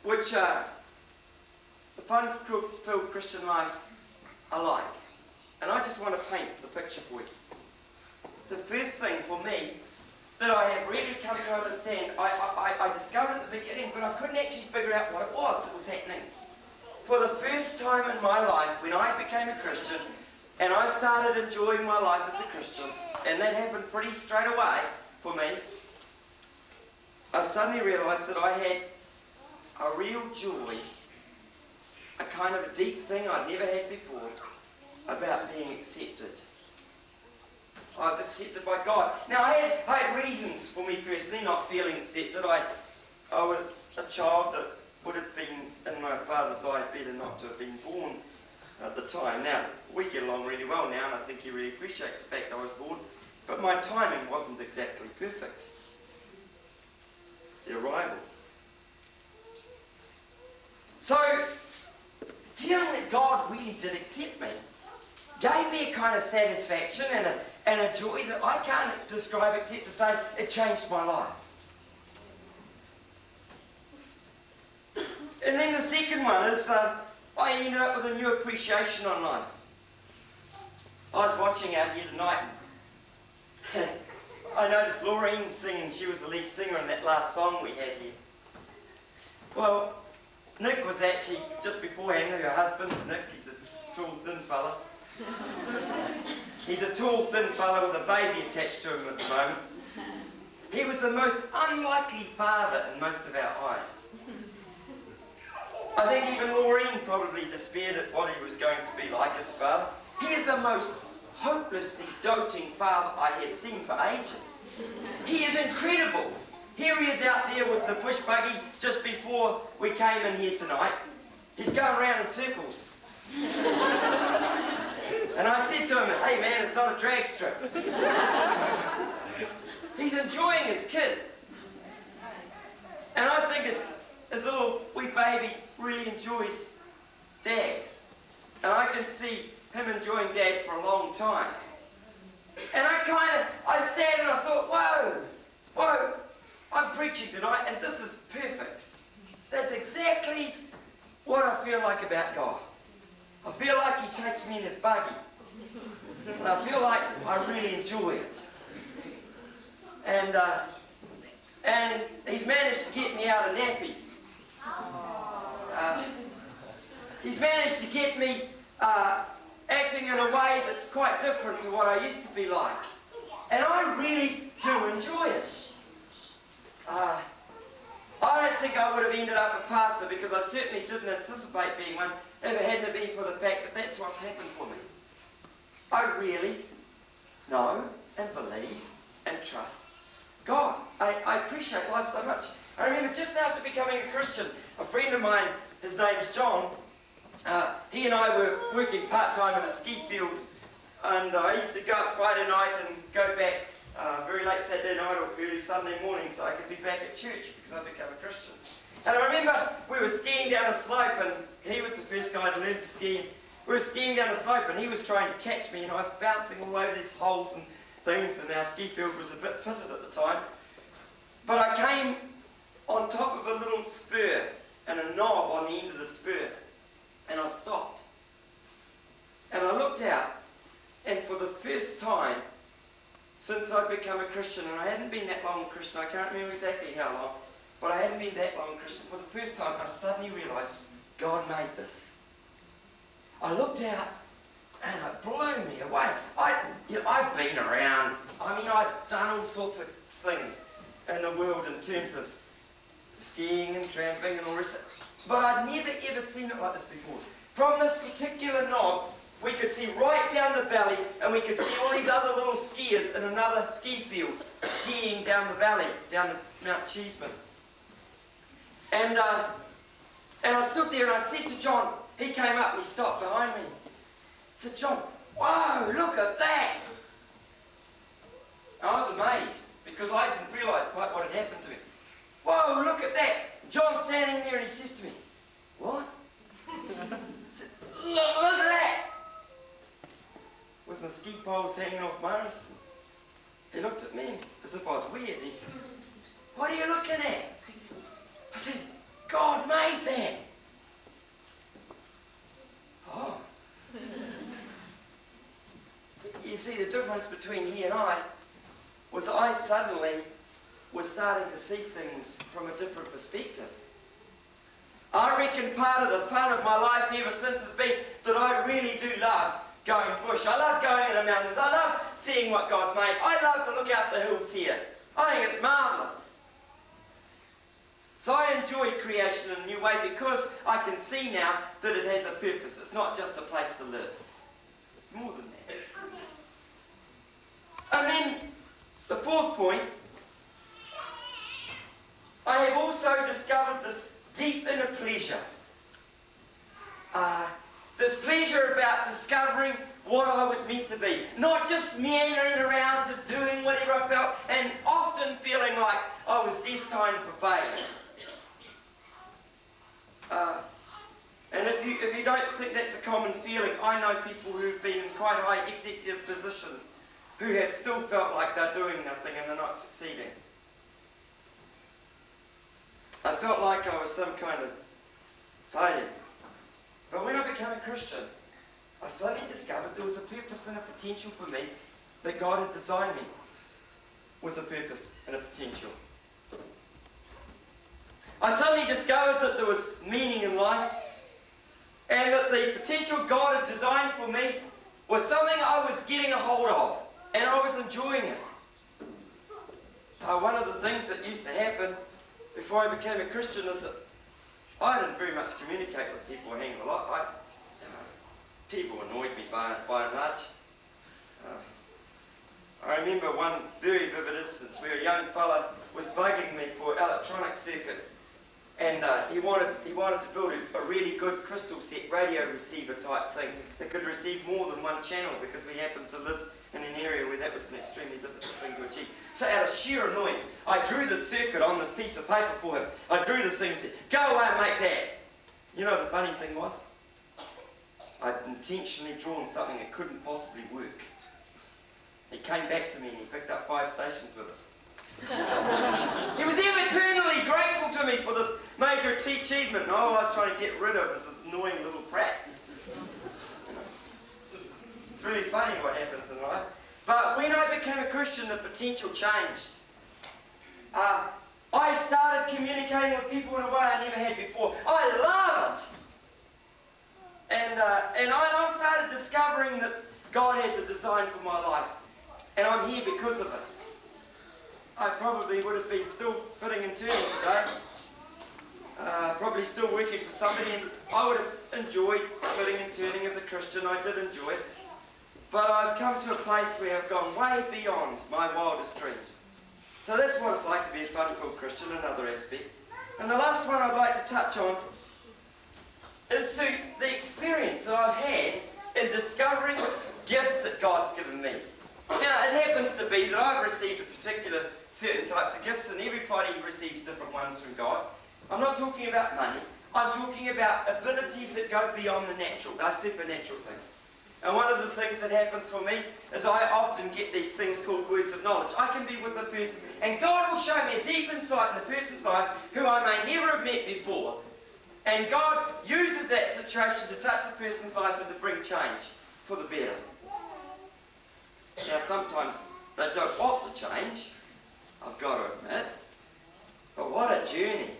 Speaker 9: which the fun-filled Christian life are like. And I just want to paint the picture for you. The first thing for me that I have really come to understand, I discovered at the beginning, but I couldn't actually figure out what it was that was happening. For the first time in my life, when I became a Christian, and I started enjoying my life as a Christian, and that happened pretty straight away for me, I suddenly realised that I had a real joy, a kind of a deep thing I'd never had before, about being accepted. I was accepted by God. Now, I had reasons for me personally not feeling accepted. I was a child that would have been, in my father's eye, better not to have been born at the time. Now, we get along really well now, and I think he really appreciates the fact I was born, but my timing wasn't exactly perfect. The arrival. So, feeling that God really did accept me gave me a kind of satisfaction and a joy that I can't describe except to say it changed my life. And then the second one is I ended up with a new appreciation on life. I was watching out here tonight and I noticed Laureen singing. She was the lead singer in that last song we had here. Well, Nick was actually, just beforehand, her husband's Nick, he's a tall, thin fella. He's a tall, thin fella with a baby attached to him at the moment. He was the most unlikely father in most of our eyes. I think even Laureen probably despaired at what he was going to be like as a father. He is the most hopelessly doting father I had seen for ages. He is incredible. Here he is out there with the push buggy just before we came in here tonight. He's going around in circles. And I said to him, hey man, it's not a drag strip. He's enjoying his kid. And I think his little wee baby really enjoys Dad. And I can see him enjoying Dad for a long time. And I sat and I thought, whoa, I'm preaching tonight and this is perfect. That's exactly what I feel like about God. I feel like he takes me in his buggy. And I feel like I really enjoy it. And he's managed to get me out of nappies. He's managed to get me acting in a way that's quite different to what I used to be like. And I really do enjoy it. I don't think I would have ended up a pastor because I certainly didn't anticipate being one if it hadn't been for the fact that that's what's happened for me. I really know and believe and trust God. I appreciate life so much. I remember just after becoming a Christian, a friend of mine, his name's John, he and I were working part-time at a ski field, and I used to go up Friday night and go back very late Saturday night or early Sunday morning so I could be back at church because I'd become a Christian. And I remember we were skiing down a slope, and he was the first guy to learn to ski. We were skiing down a slope and he was trying to catch me, and I was bouncing all over these holes, and things, and our ski field was a bit pitted at the time. But I came on top of a little spur and a knob on the end of the spur, and I stopped. And I looked out, and for the first time since I'd become a Christian, and I hadn't been that long a Christian, I can't remember exactly how long, but I hadn't been that long a Christian, for the first time I suddenly realised God made this. I looked out, and it blew me away. I've been around. I mean, I've done all sorts of things in the world in terms of skiing and tramping and all the rest of it. But I'd never ever seen it like this before. From this particular knob, we could see right down the valley, and we could see all these other little skiers in another ski field skiing down the valley, down Mount Cheeseman. And I stood there and I said to John, he came up and he stopped behind me. I said, John, whoa, look at that! I was amazed because I didn't realise quite what had happened to me. Whoa, look at that! John's standing there and he says to me, what? I said, look at that! With my ski poles hanging off my wrists. He looked at me as if I was weird. He said, what are you looking at? I said, God made that. Oh. You see, the difference between he and I was I suddenly was starting to see things from a different perspective. I reckon part of the fun of my life ever since has been that I really do love going bush. I love going in the mountains. I love seeing what God's made. I love to look out the hills here. I think it's marvellous. So I enjoy creation in a new way because I can see now that it has a purpose. It's not just a place to live. It's more than that. And then the fourth point, I have also discovered this deep inner pleasure. This pleasure about discovering what I was meant to be. Not just meandering around, just doing whatever I felt, and often feeling like I was destined for failure. And if you don't think that's a common feeling, I know people who've been in quite high executive positions who have still felt like they're doing nothing and they're not succeeding. I felt like I was some kind of failure. But when I became a Christian, I suddenly discovered there was a purpose and a potential for me, that God had designed me with a purpose and a potential. I suddenly discovered that there was meaning in life, and that the potential God had designed for me was something I was getting a hold of, and I was enjoying it. One of the things that used to happen before I became a Christian is that I didn't very much communicate with people a hang of a lot. People annoyed me by and large. I remember one very vivid instance where a young fella was bugging me for electronic circuit, and he wanted to build a really good crystal set radio receiver type thing that could receive more than one channel, because we happened to live in an area where that was an extremely difficult thing to achieve. So out of sheer annoyance, I drew the circuit on this piece of paper for him. I drew the thing and said, go away and make that. You know the funny thing was? I'd intentionally drawn something that couldn't possibly work. He came back to me and he picked up 5 stations with it. He was eternally grateful to me for this major achievement, and all I was trying to get rid of is this annoying little prat. It's really funny what happens in life. But when I became a Christian, the potential changed. I started communicating with people in a way I never had before. I love it! And I started discovering that God has a design for my life. And I'm here because of it. I probably would have been still fitting and turning today. Probably still working for somebody, and I would have enjoyed fitting and turning as a Christian. I did enjoy it. But I've come to a place where I've gone way beyond my wildest dreams. So that's what it's like to be a fun-filled Christian, another aspect. And the last one I'd like to touch on is the experience that I've had in discovering gifts that God's given me. Now, it happens to be that I've received a particular certain types of gifts, and everybody receives different ones from God. I'm not talking about money. I'm talking about abilities that go beyond the natural. They're supernatural things. And one of the things that happens for me is I often get these things called words of knowledge. I can be with a person and God will show me a deep insight in the person's life who I may never have met before. And God uses that situation to touch the person's life and to bring change for the better. Now sometimes they don't want the change, I've got to admit. But what a journey.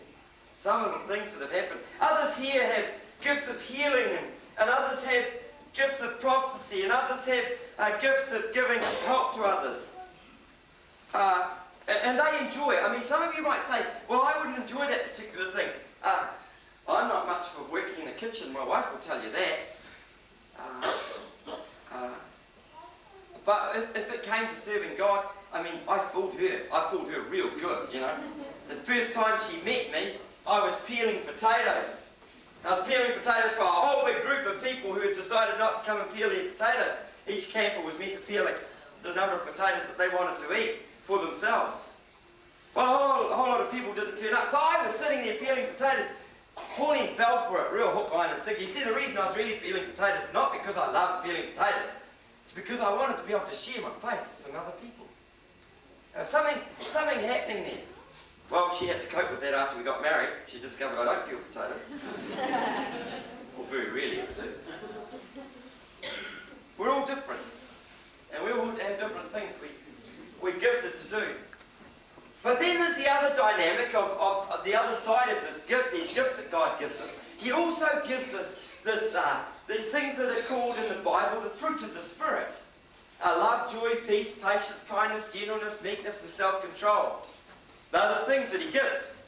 Speaker 9: Some of the things that have happened. Others here have gifts of healing and others have gifts of prophecy and others have gifts of giving help to others. And they enjoy it. I mean, some of you might say, well, I wouldn't enjoy that particular thing. I'm not much for working in the kitchen. My wife will tell you that. But if it came to serving God, I mean, I fooled her. I fooled her real good, you know. The first time she met me, I was peeling potatoes. I was peeling potatoes for a whole big group of people who had decided not to come and peel their potato. Each camper was meant to peel the number of potatoes that they wanted to eat for themselves. Well, a whole lot of people didn't turn up. So I was sitting there peeling potatoes. Pauline fell for it, real hook, line and sinker. You see, the reason I was really peeling potatoes is not because I love peeling potatoes. It's because I wanted to be able to share my faith with some other people. Something happening there. Well, she had to cope with that after we got married. She discovered I don't peel potatoes. Well, very rarely I do. We're all different. And we all have different things we're gifted to do. But then there's the other dynamic of the other side of this gift, these gifts that God gives us. He also gives us these things that are called in the Bible the fruit of the Spirit. Love, joy, peace, patience, kindness, gentleness, meekness, and self-control. They're the things that He gives.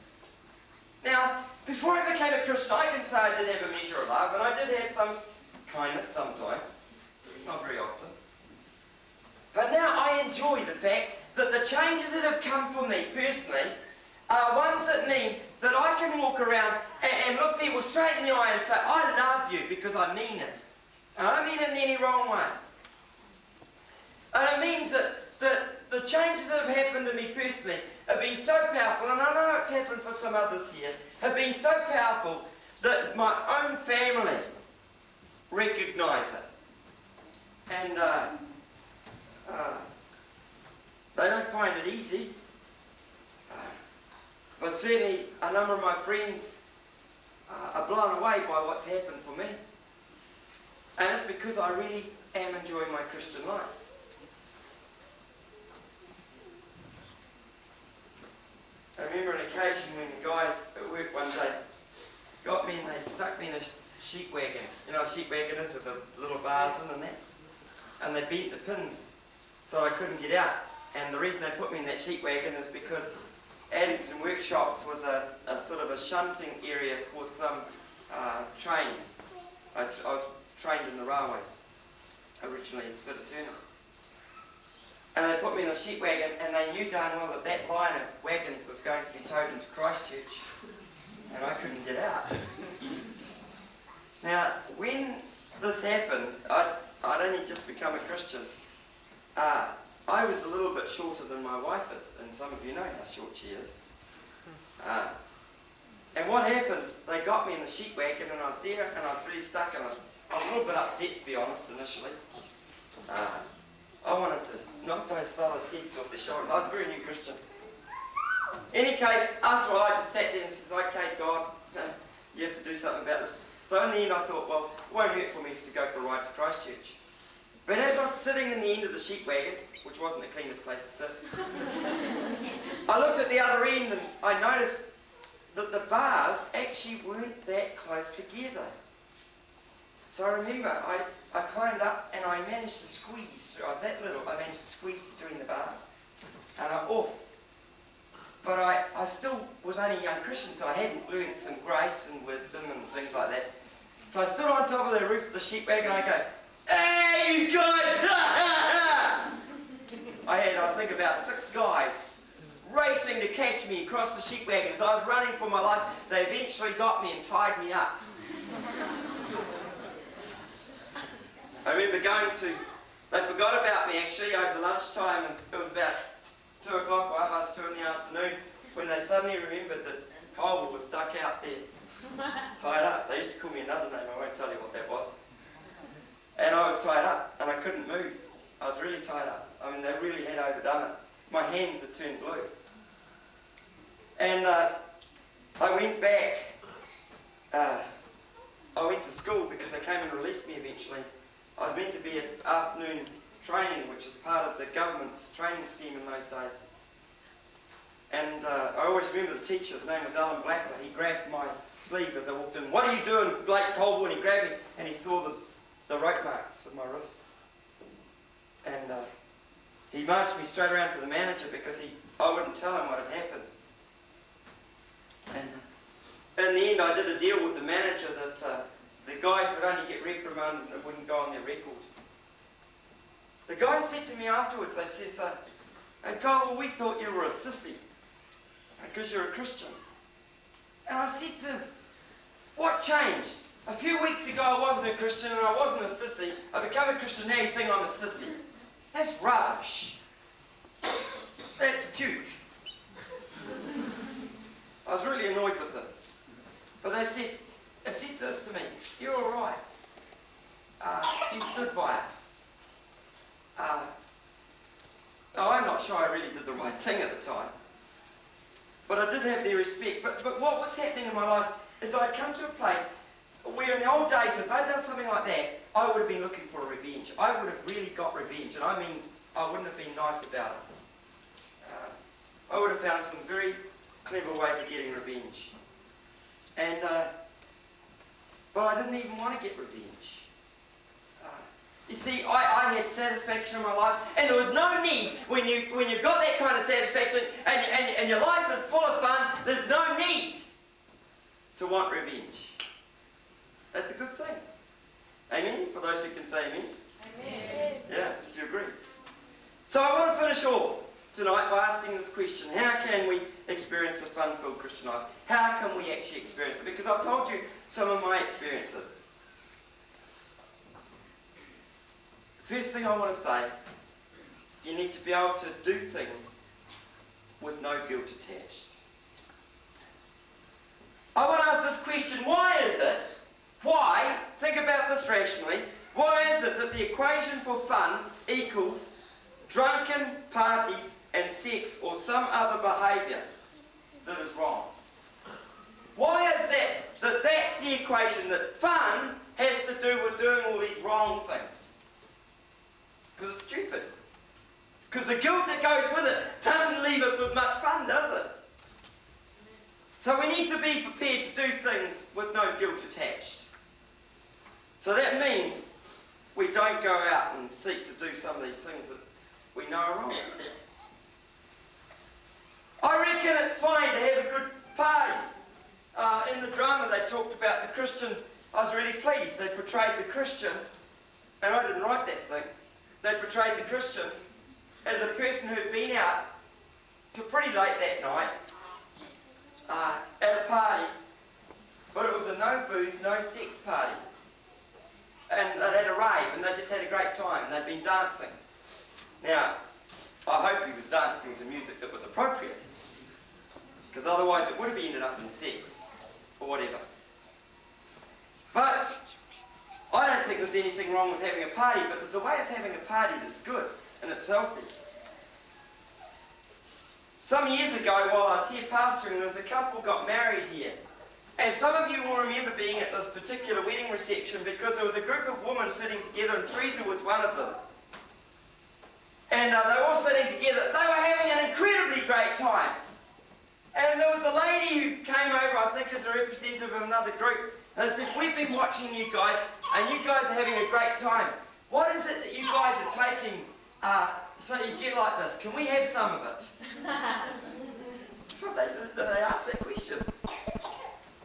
Speaker 9: Now, before I became a Christian, I can say I did have a measure of love, and I did have some kindness sometimes. Not very often. But now I enjoy the fact that the changes that have come for me personally are ones that mean that I can walk around and look people straight in the eye and say, I love you because I mean it. And I don't mean it in any wrong way. And it means that the changes that have happened to me personally have been so powerful, and I know it's happened for some others here, have been so powerful that my own family recognise it. And they don't find it easy. But certainly a number of my friends are blown away by what's happened for me. And it's because I really am enjoying my Christian life. I remember an occasion when the guys at work one day got me and they stuck me in a sheep wagon. You know, a sheep wagon is with the little bars in and that. And they bent the pins so I couldn't get out. And the reason they put me in that sheep wagon is because Addington Workshops was a sort of a shunting area for some trains. I was trained in the railways originally as a fitter turner. And they put me in the sheep wagon, and they knew darn well that line of wagons was going to be towed into Christchurch, and I couldn't get out. Now, when this happened, I'd only just become a Christian. I was a little bit shorter than my wife is, and some of you know how short she is. And what happened, they got me in the sheep wagon, and I was there, and I was really stuck, and I was a little bit upset, to be honest, initially. I wanted to knock those fellas' heads off their shoulders. I was a very new Christian. In any case, after a while, I just sat there and said, okay, God, you have to do something about this. So in the end, I thought, well, it won't hurt for me to go for a ride to Christchurch. But as I was sitting in the end of the sheep wagon, which wasn't the cleanest place to sit, I looked at the other end and I noticed that the bars actually weren't that close together. So I remember I climbed up and I managed to squeeze through. I was that little, I managed to squeeze between the bars. And I'm off. But I still was only a young Christian, so I hadn't learned some grace and wisdom and things like that. So I stood on top of the roof of the sheep wagon and I go, hey, you guys! I think about 6 guys racing to catch me across the sheep wagons. I was running for my life. They eventually got me and tied me up. I remember they forgot about me actually over the lunchtime, and it was about 2 o'clock or 2 in the afternoon when they suddenly remembered that Colville was stuck out there, tied up. They used to call me another name, I won't tell you what that was. And I was tied up. they really had overdone it. My hands had turned blue. And I went back. I went to school because they came and released me eventually. I was meant to be at afternoon training, which is part of the government's training scheme in those days. And I always remember the teacher, his name was Alan Blackler. He grabbed my sleeve as I walked in. "What are you doing, Blake Colville?" And he grabbed me and he saw the rope marks of my wrists. And he marched me straight around to the manager because I wouldn't tell him what had happened. And in the end, I did a deal with the manager that the guys would only get reprimanded and it wouldn't go on their record. The guy said to me afterwards, they said, "Hey, Colville, we thought you were a sissy because you're a Christian." And I said to him, "What changed? A few weeks ago I wasn't a Christian and I wasn't a sissy. I became a Christian, now you think I'm a sissy. That's rubbish. That's puke." I was really annoyed with them. But they said this to me, "You're all right. You stood by us." Now, I'm not sure I really did the right thing at the time. But I did have their respect. But what was happening in my life is I'd come to a place where in the old days, if I'd done something like that, I would have been looking for a revenge. I would have really got revenge. And I mean, I wouldn't have been nice about it. I would have found some very clever ways of getting revenge. And, but I didn't even want to get revenge. You see, I had satisfaction in my life, and there was no need, when you've got that kind of satisfaction, and your life is full of fun, there's no need to want revenge. That's a good thing. Amen? For those who can say amen.
Speaker 1: Amen.
Speaker 9: Yeah, if you agree. So I want to finish off tonight by asking this question: how can we experience a fun-filled Christian life? How can we actually experience it? Because I've told you some of my experiences. First thing I want to say, you need to be able to do things with no guilt attached. I want to ask this question: why is it, think about this rationally, why is it that the equation for fun equals drunken parties and sex or some other behaviour that is wrong? Why is it that that's the equation, that fun has to do with doing all these wrong things? Because it's stupid. Because the guilt that goes with it doesn't leave us with much fun, does it? So we need to be prepared to do things with no guilt attached. So that means we don't go out and seek to do some of these things that we know are wrong. I reckon it's fine to have a good party. In the drama they talked about the Christian. I was really pleased. They portrayed the Christian, and I didn't write that thing. They portrayed the Christian as a person who had been out to pretty late that night at a party, but it was a no booze, no sex party. And they'd had a rave and they just had a great time. They'd been dancing. Now, I hope he was dancing to music that was appropriate, because otherwise it would have ended up in sex or whatever. But I don't think there's anything wrong with having a party, but there's a way of having a party that's good and it's healthy. Some years ago, while I was here pastoring, there was a couple got married here. And some of you will remember being at this particular wedding reception because there was a group of women sitting together, and Teresa was one of them. And they were all sitting together. They were having an incredibly great time. And there was a lady who came over, I think as a representative of another group, and said, "We've been watching you guys, and you guys are having a great time. What is it that you guys are taking so you get like this? Can we have some of it?" That's what they asked that question.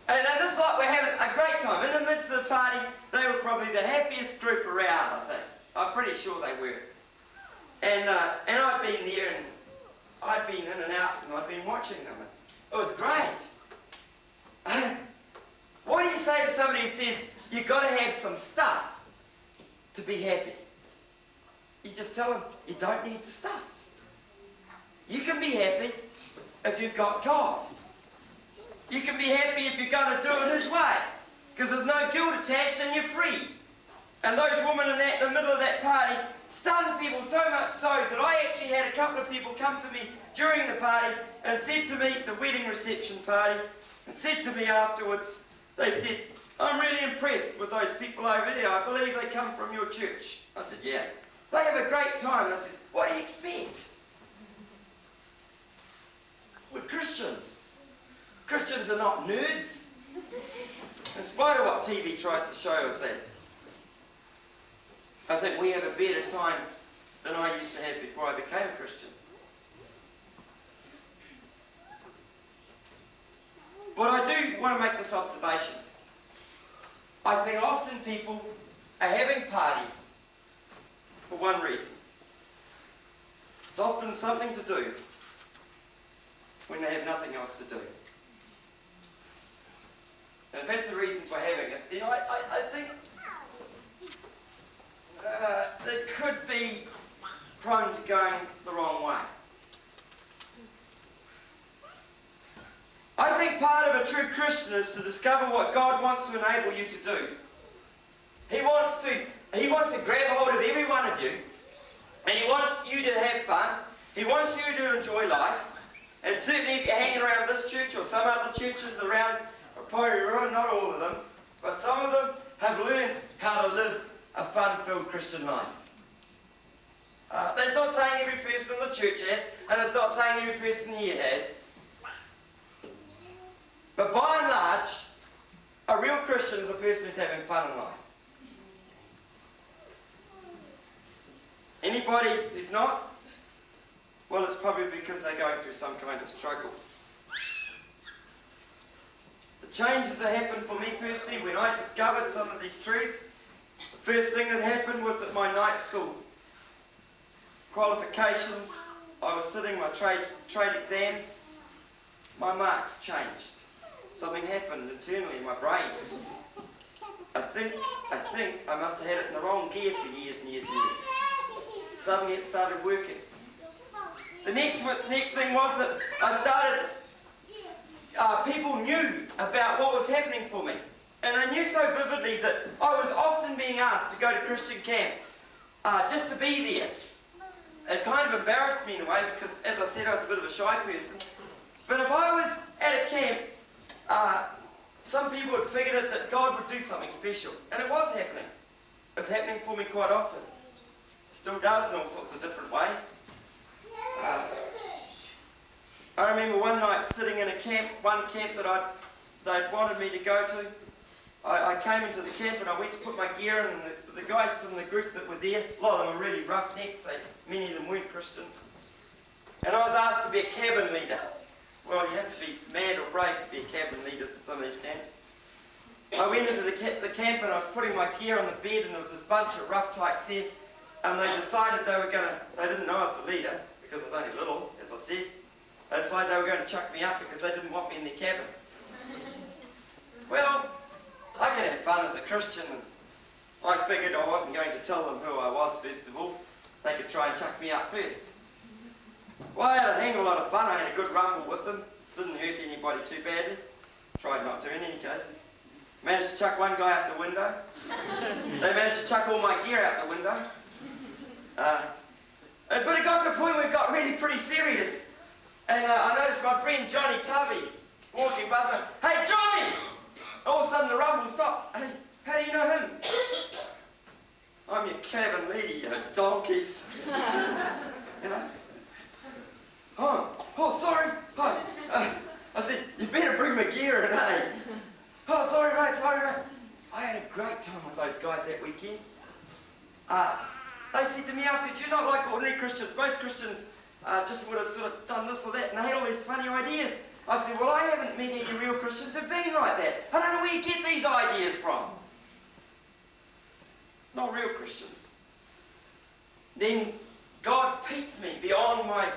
Speaker 9: And it's like we're having a great time. In the midst of the party, they were probably the happiest group around, I think. I'm pretty sure they were. And I'd been there, and I'd been in and out, and I'd been watching them. It was great. What do you say to somebody who says, you've got to have some stuff to be happy? You just tell them, you don't need the stuff. You can be happy if you've got God. You can be happy if you're going to do it His way, because there's no guilt attached and you're free. And those women in the middle of that party stunned people so much so that I actually had a couple of people come to me during the party and said to me, the wedding reception party, and said to me afterwards, they said, "I'm really impressed with those people over there. I believe they come from your church." I said, "Yeah." "They have a great time." And I said, "What do you expect? We're Christians. Christians are not nerds. In spite of what TV tries to show us as. I think we have a better time than I used to have before I became a Christian. But I do want to make this observation. I think often people are having parties for one reason. It's often something to do when they have nothing else to do. And if that's the reason for having it, then I think it could be prone to going the wrong way. I think part of a true Christian is to discover what God wants to enable you to do. He wants to grab hold of every one of you, and He wants you to have fun. He wants you to enjoy life. And certainly if you're hanging around this church or some other churches around Porirua, not all of them, but some of them have learned how to live a fun-filled Christian life. That's not saying every person in the church has, and it's not saying every person here has. But by and large, a real Christian is a person who's having fun in life. Anybody who's not, well, it's probably because they're going through some kind of struggle. The changes that happened for me personally when I discovered some of these truths, the first thing that happened was at my night school qualifications. I was sitting my trade exams. My marks changed. Something happened internally in my brain. I think I must have had it in the wrong gear for years and years and years. Suddenly it started working. The next thing was that I started, people knew about what was happening for me. And I knew so vividly that I was often being asked to go to Christian camps just to be there. It kind of embarrassed me in a way because, as I said, I was a bit of a shy person. But if I was at a camp, some people had figured it that God would do something special. And it was happening. It's happening for me quite often. It still does in all sorts of different ways. I remember one night sitting in one camp that they'd wanted me to go to. I came into the camp and I went to put my gear in, and the guys from the group that were there, a lot of them were really roughnecks, many of them weren't Christians. And I was asked to be a cabin leader. Well, you have to be mad or brave to be a cabin leader in some of these camps. I went into the camp and I was putting my gear on the bed, and there was this bunch of rough tykes here, and they decided they didn't know I was the leader, because I was only little, as I said. They decided they were going to chuck me up because they didn't want me in their cabin. Well, I can have fun as a Christian, and I figured I wasn't going to tell them who I was first of all. They could try and chuck me up first. Well, I had a hang of a lot of fun. I had a good rumble with them. Didn't hurt anybody too badly. Tried not to in any case. Managed to chuck one guy out the window. They managed to chuck all my gear out the window. But it got to a point where it got really pretty serious. And I noticed my friend Johnny Tubby walking past. "Hey, Johnny!" All of a sudden the rumble stopped. "Hey, how do you know him?" "I'm your cabin leader, you donkeys." You know? Oh, sorry. I said, "You better bring my gear in, eh?" "Oh, sorry, mate. I had a great time with those guys that weekend. They said to me afterwards, "You're not like ordinary Christians. Most Christians just would have sort of done this or that, and they had all these funny ideas." I said, "Well, I haven't met any real Christians who've been like that. I don't know where you get these ideas from." Not real Christians. Then God piqued me beyond my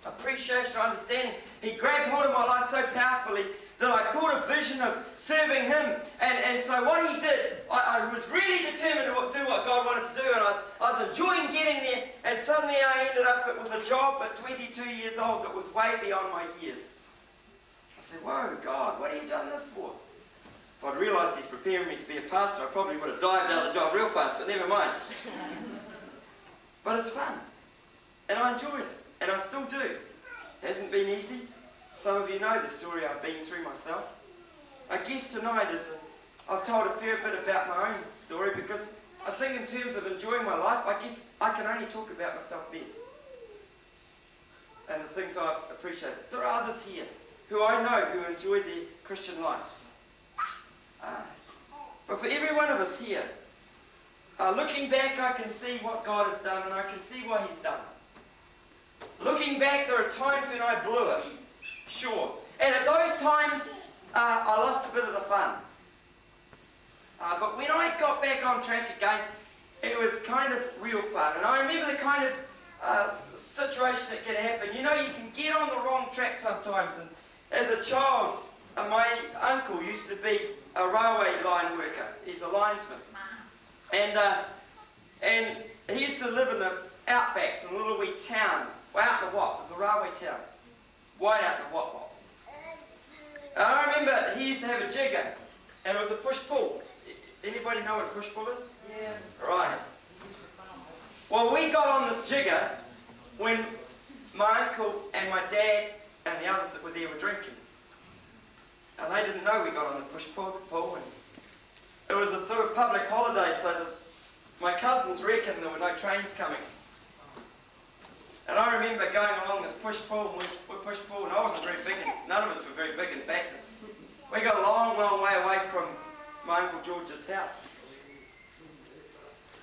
Speaker 9: appreciation or understanding. He grabbed hold of my life so powerfully that I caught a vision of serving Him. And so what He did, I was really determined to do what God wanted to do, and I was enjoying getting there, and suddenly I ended up with a job at 22 years old that was way beyond my years. I said, "Whoa, God, what have you done this for?" If I'd realised he's preparing me to be a pastor, I probably would have dived out of the job real fast, but never mind. But it's fun. And I enjoy it. And I still do. It hasn't been easy. Some of you know the story I've been through myself. I guess tonight I've told a fair bit about my own story, because I think in terms of enjoying my life, I guess I can only talk about myself best. And the things I've appreciated. There are others here who I know who enjoy their Christian lives. But for every one of us here, looking back, I can see what God has done, and I can see what He's done. Looking back, there are times when I blew it, sure. And at those times, I lost a bit of the fun. But when I got back on track again, it was kind of real fun. And I remember the kind of situation that can happen. You know, you can get on the wrong track sometimes. And as a child, my uncle used to be a railway line worker. He's a linesman. And he used to live in the outbacks in a little wee town, out in the Watts. It's a railway town, right out in the Watts. I remember he used to have a jigger, and it was a push-pull. Anybody know what a push-pull is?
Speaker 5: Yeah.
Speaker 9: Right. Well, we got on this jigger when my uncle and my dad and the others that were there were drinking. And they didn't know we got on the push-pull. And it was a sort of public holiday, so that my cousins reckoned there were no trains coming. And I remember going along this push-pull, and we push-pull, and I wasn't very big, and none of us were very big in fact. We got a long, long way away from my Uncle George's house.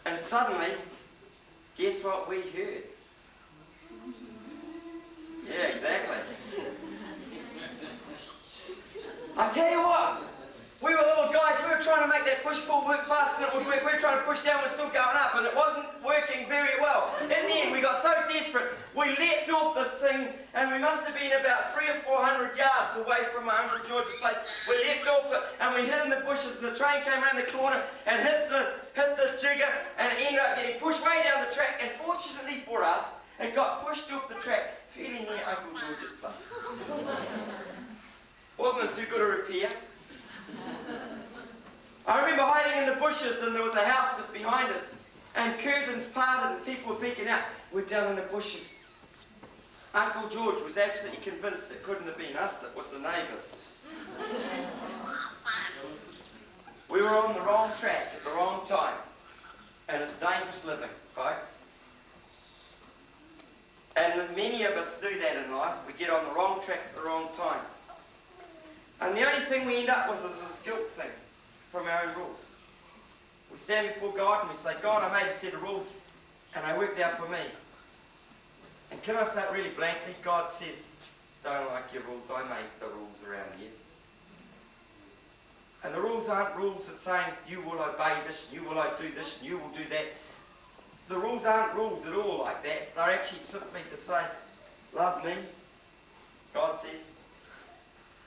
Speaker 9: And suddenly, guess what we heard? Yeah, exactly. I tell you what, we were little guys, we were trying to make that push-pull work fast and it would work. We were trying to push down, we're still going up, and it wasn't working very well. In the end, we got so desperate, we leapt off this thing, and we must have been about 300 or 400 yards away from my Uncle George's place. We leapt off it, and we hid in the bushes, and the train came around the corner and hit the jigger, and it ended up getting pushed way down the track, and fortunately for us, it got pushed off the track fairly near Uncle George's place. Wasn't it too good a repair? I remember hiding in the bushes, and there was a house just behind us, and curtains parted and people were peeking out. We're down in the bushes. Uncle George was absolutely convinced it couldn't have been us, it was the neighbours. We were on the wrong track at the wrong time, and it's dangerous living, folks. And many of us do that in life. We get on the wrong track at the wrong time. And the only thing we end up with is this guilt thing from our own rules. We stand before God and we say, God, I made a set of rules and they worked out for me. And can I start really blankly? God says, don't like your rules, I made the rules around here. And the rules aren't rules of saying, you will obey this, you will do this, and you will do that. The rules aren't rules at all like that. They're actually simply to say, love me, God says.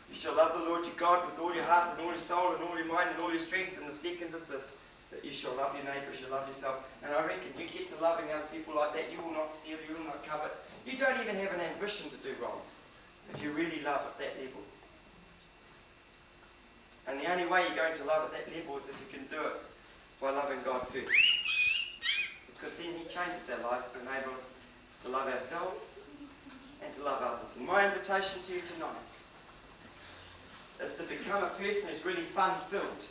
Speaker 9: You shall love the Lord your God with all your heart and all your soul and all your mind and all your strength. And the second is this, that you shall love your neighbour as you love yourself. And I reckon you get to loving other people like that, you will not steal, you will not covet. You don't even have an ambition to do wrong if you really love at that level. And the only way you're going to love at that level is if you can do it by loving God first. Because then He changes our lives to enable us to love ourselves and to love others. And my invitation to you tonight is to become a person who's really fun-filled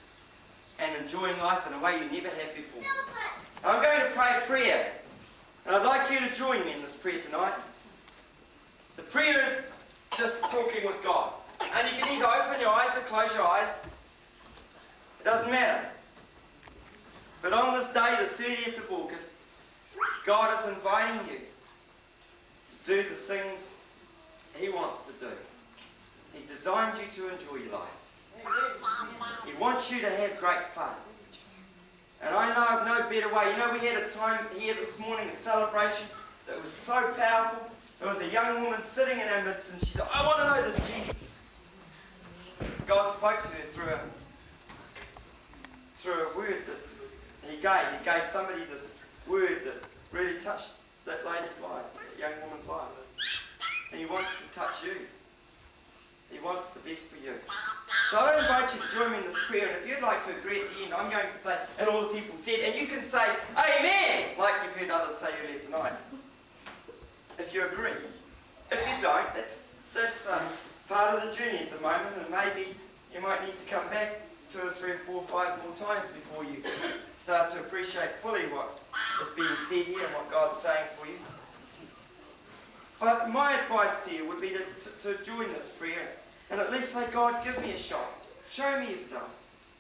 Speaker 9: and enjoying life in a way you never have before. I'm going to pray a prayer, and I'd like you to join me in this prayer tonight. The prayer is just talking with God. And you can either open your eyes or close your eyes. It doesn't matter. But on this day, the 30th of August, God is inviting you to do the things He wants to do. He designed you to enjoy your life. He wants you to have great fun. And I know of no better way. You know, we had a time here this morning, a celebration that was so powerful. There was a young woman sitting in our midst and she said, I want to know this Jesus. God spoke to her through a word that He gave. He gave somebody this word that really touched that lady's life, that young woman's life. And He wants to touch you. He wants the best for you. So I invite you to join me in this prayer, and if you'd like to agree at the end, I'm going to say, and all the people said, and you can say, Amen, like you've heard others say earlier tonight, if you agree. If you don't, that's part of the journey at the moment, and maybe you might need to come back 2 or 3 or 4 or 5 more times before you start to appreciate fully what is being said here and what God's saying for you. But my advice to you would be to join this prayer and at least say, God, give me a shot. Show me yourself.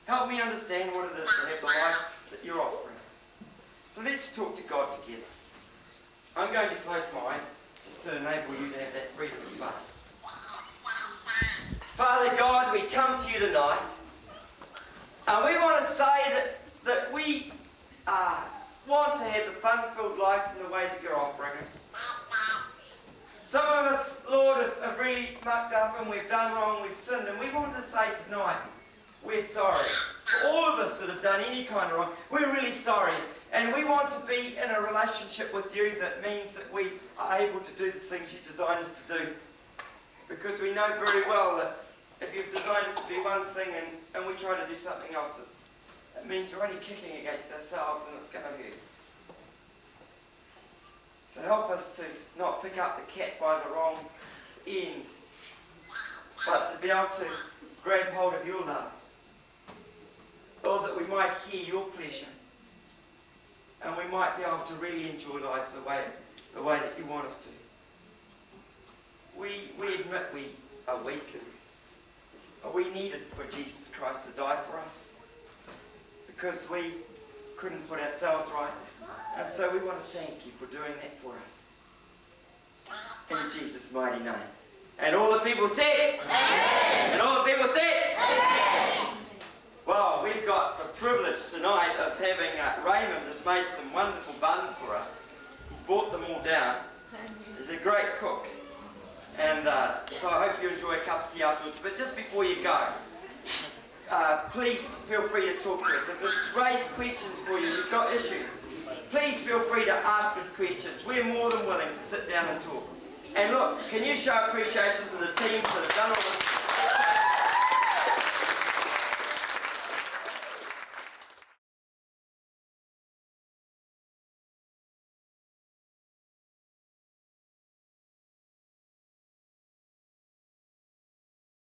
Speaker 9: Help me understand what it is to have the life that you're offering. So let's talk to God together. I'm going to close my eyes just to enable you to have that freedom of space. Father God, we come to you tonight, and we want to say that we want to have the fun-filled life in the way that you're offering us. Some of us, Lord, have really mucked up and we've done wrong, we've sinned, and we want to say tonight, we're sorry. For all of us that have done any kind of wrong, we're really sorry. And we want to be in a relationship with you that means that we are able to do the things you designed us to do. Because we know very well that if you've designed us to be one thing and we try to do something else, it means we're only kicking against ourselves and it's going to hurt. So help us to not pick up the cat by the wrong end, but to be able to grab hold of your love. Lord, that we might hear your pleasure and we might be able to really enjoy lives the way that you want us to. We admit we are weak and we needed for Jesus Christ to die for us because we couldn't put ourselves right. And so we want to thank you for doing that for us. In Jesus' mighty name. And all the people said, Amen. And all the people said, Amen. Well, we've got the privilege tonight of having Raymond has made some wonderful buns for us. He's brought them all down. He's a great cook. And so I hope you enjoy a cup of tea afterwards. But just before you go, please feel free to talk to us. If there's raised questions for you, you've got issues, please feel free to ask us questions. We're more than willing to sit down and talk. And look, can you show appreciation to the teams that have done all this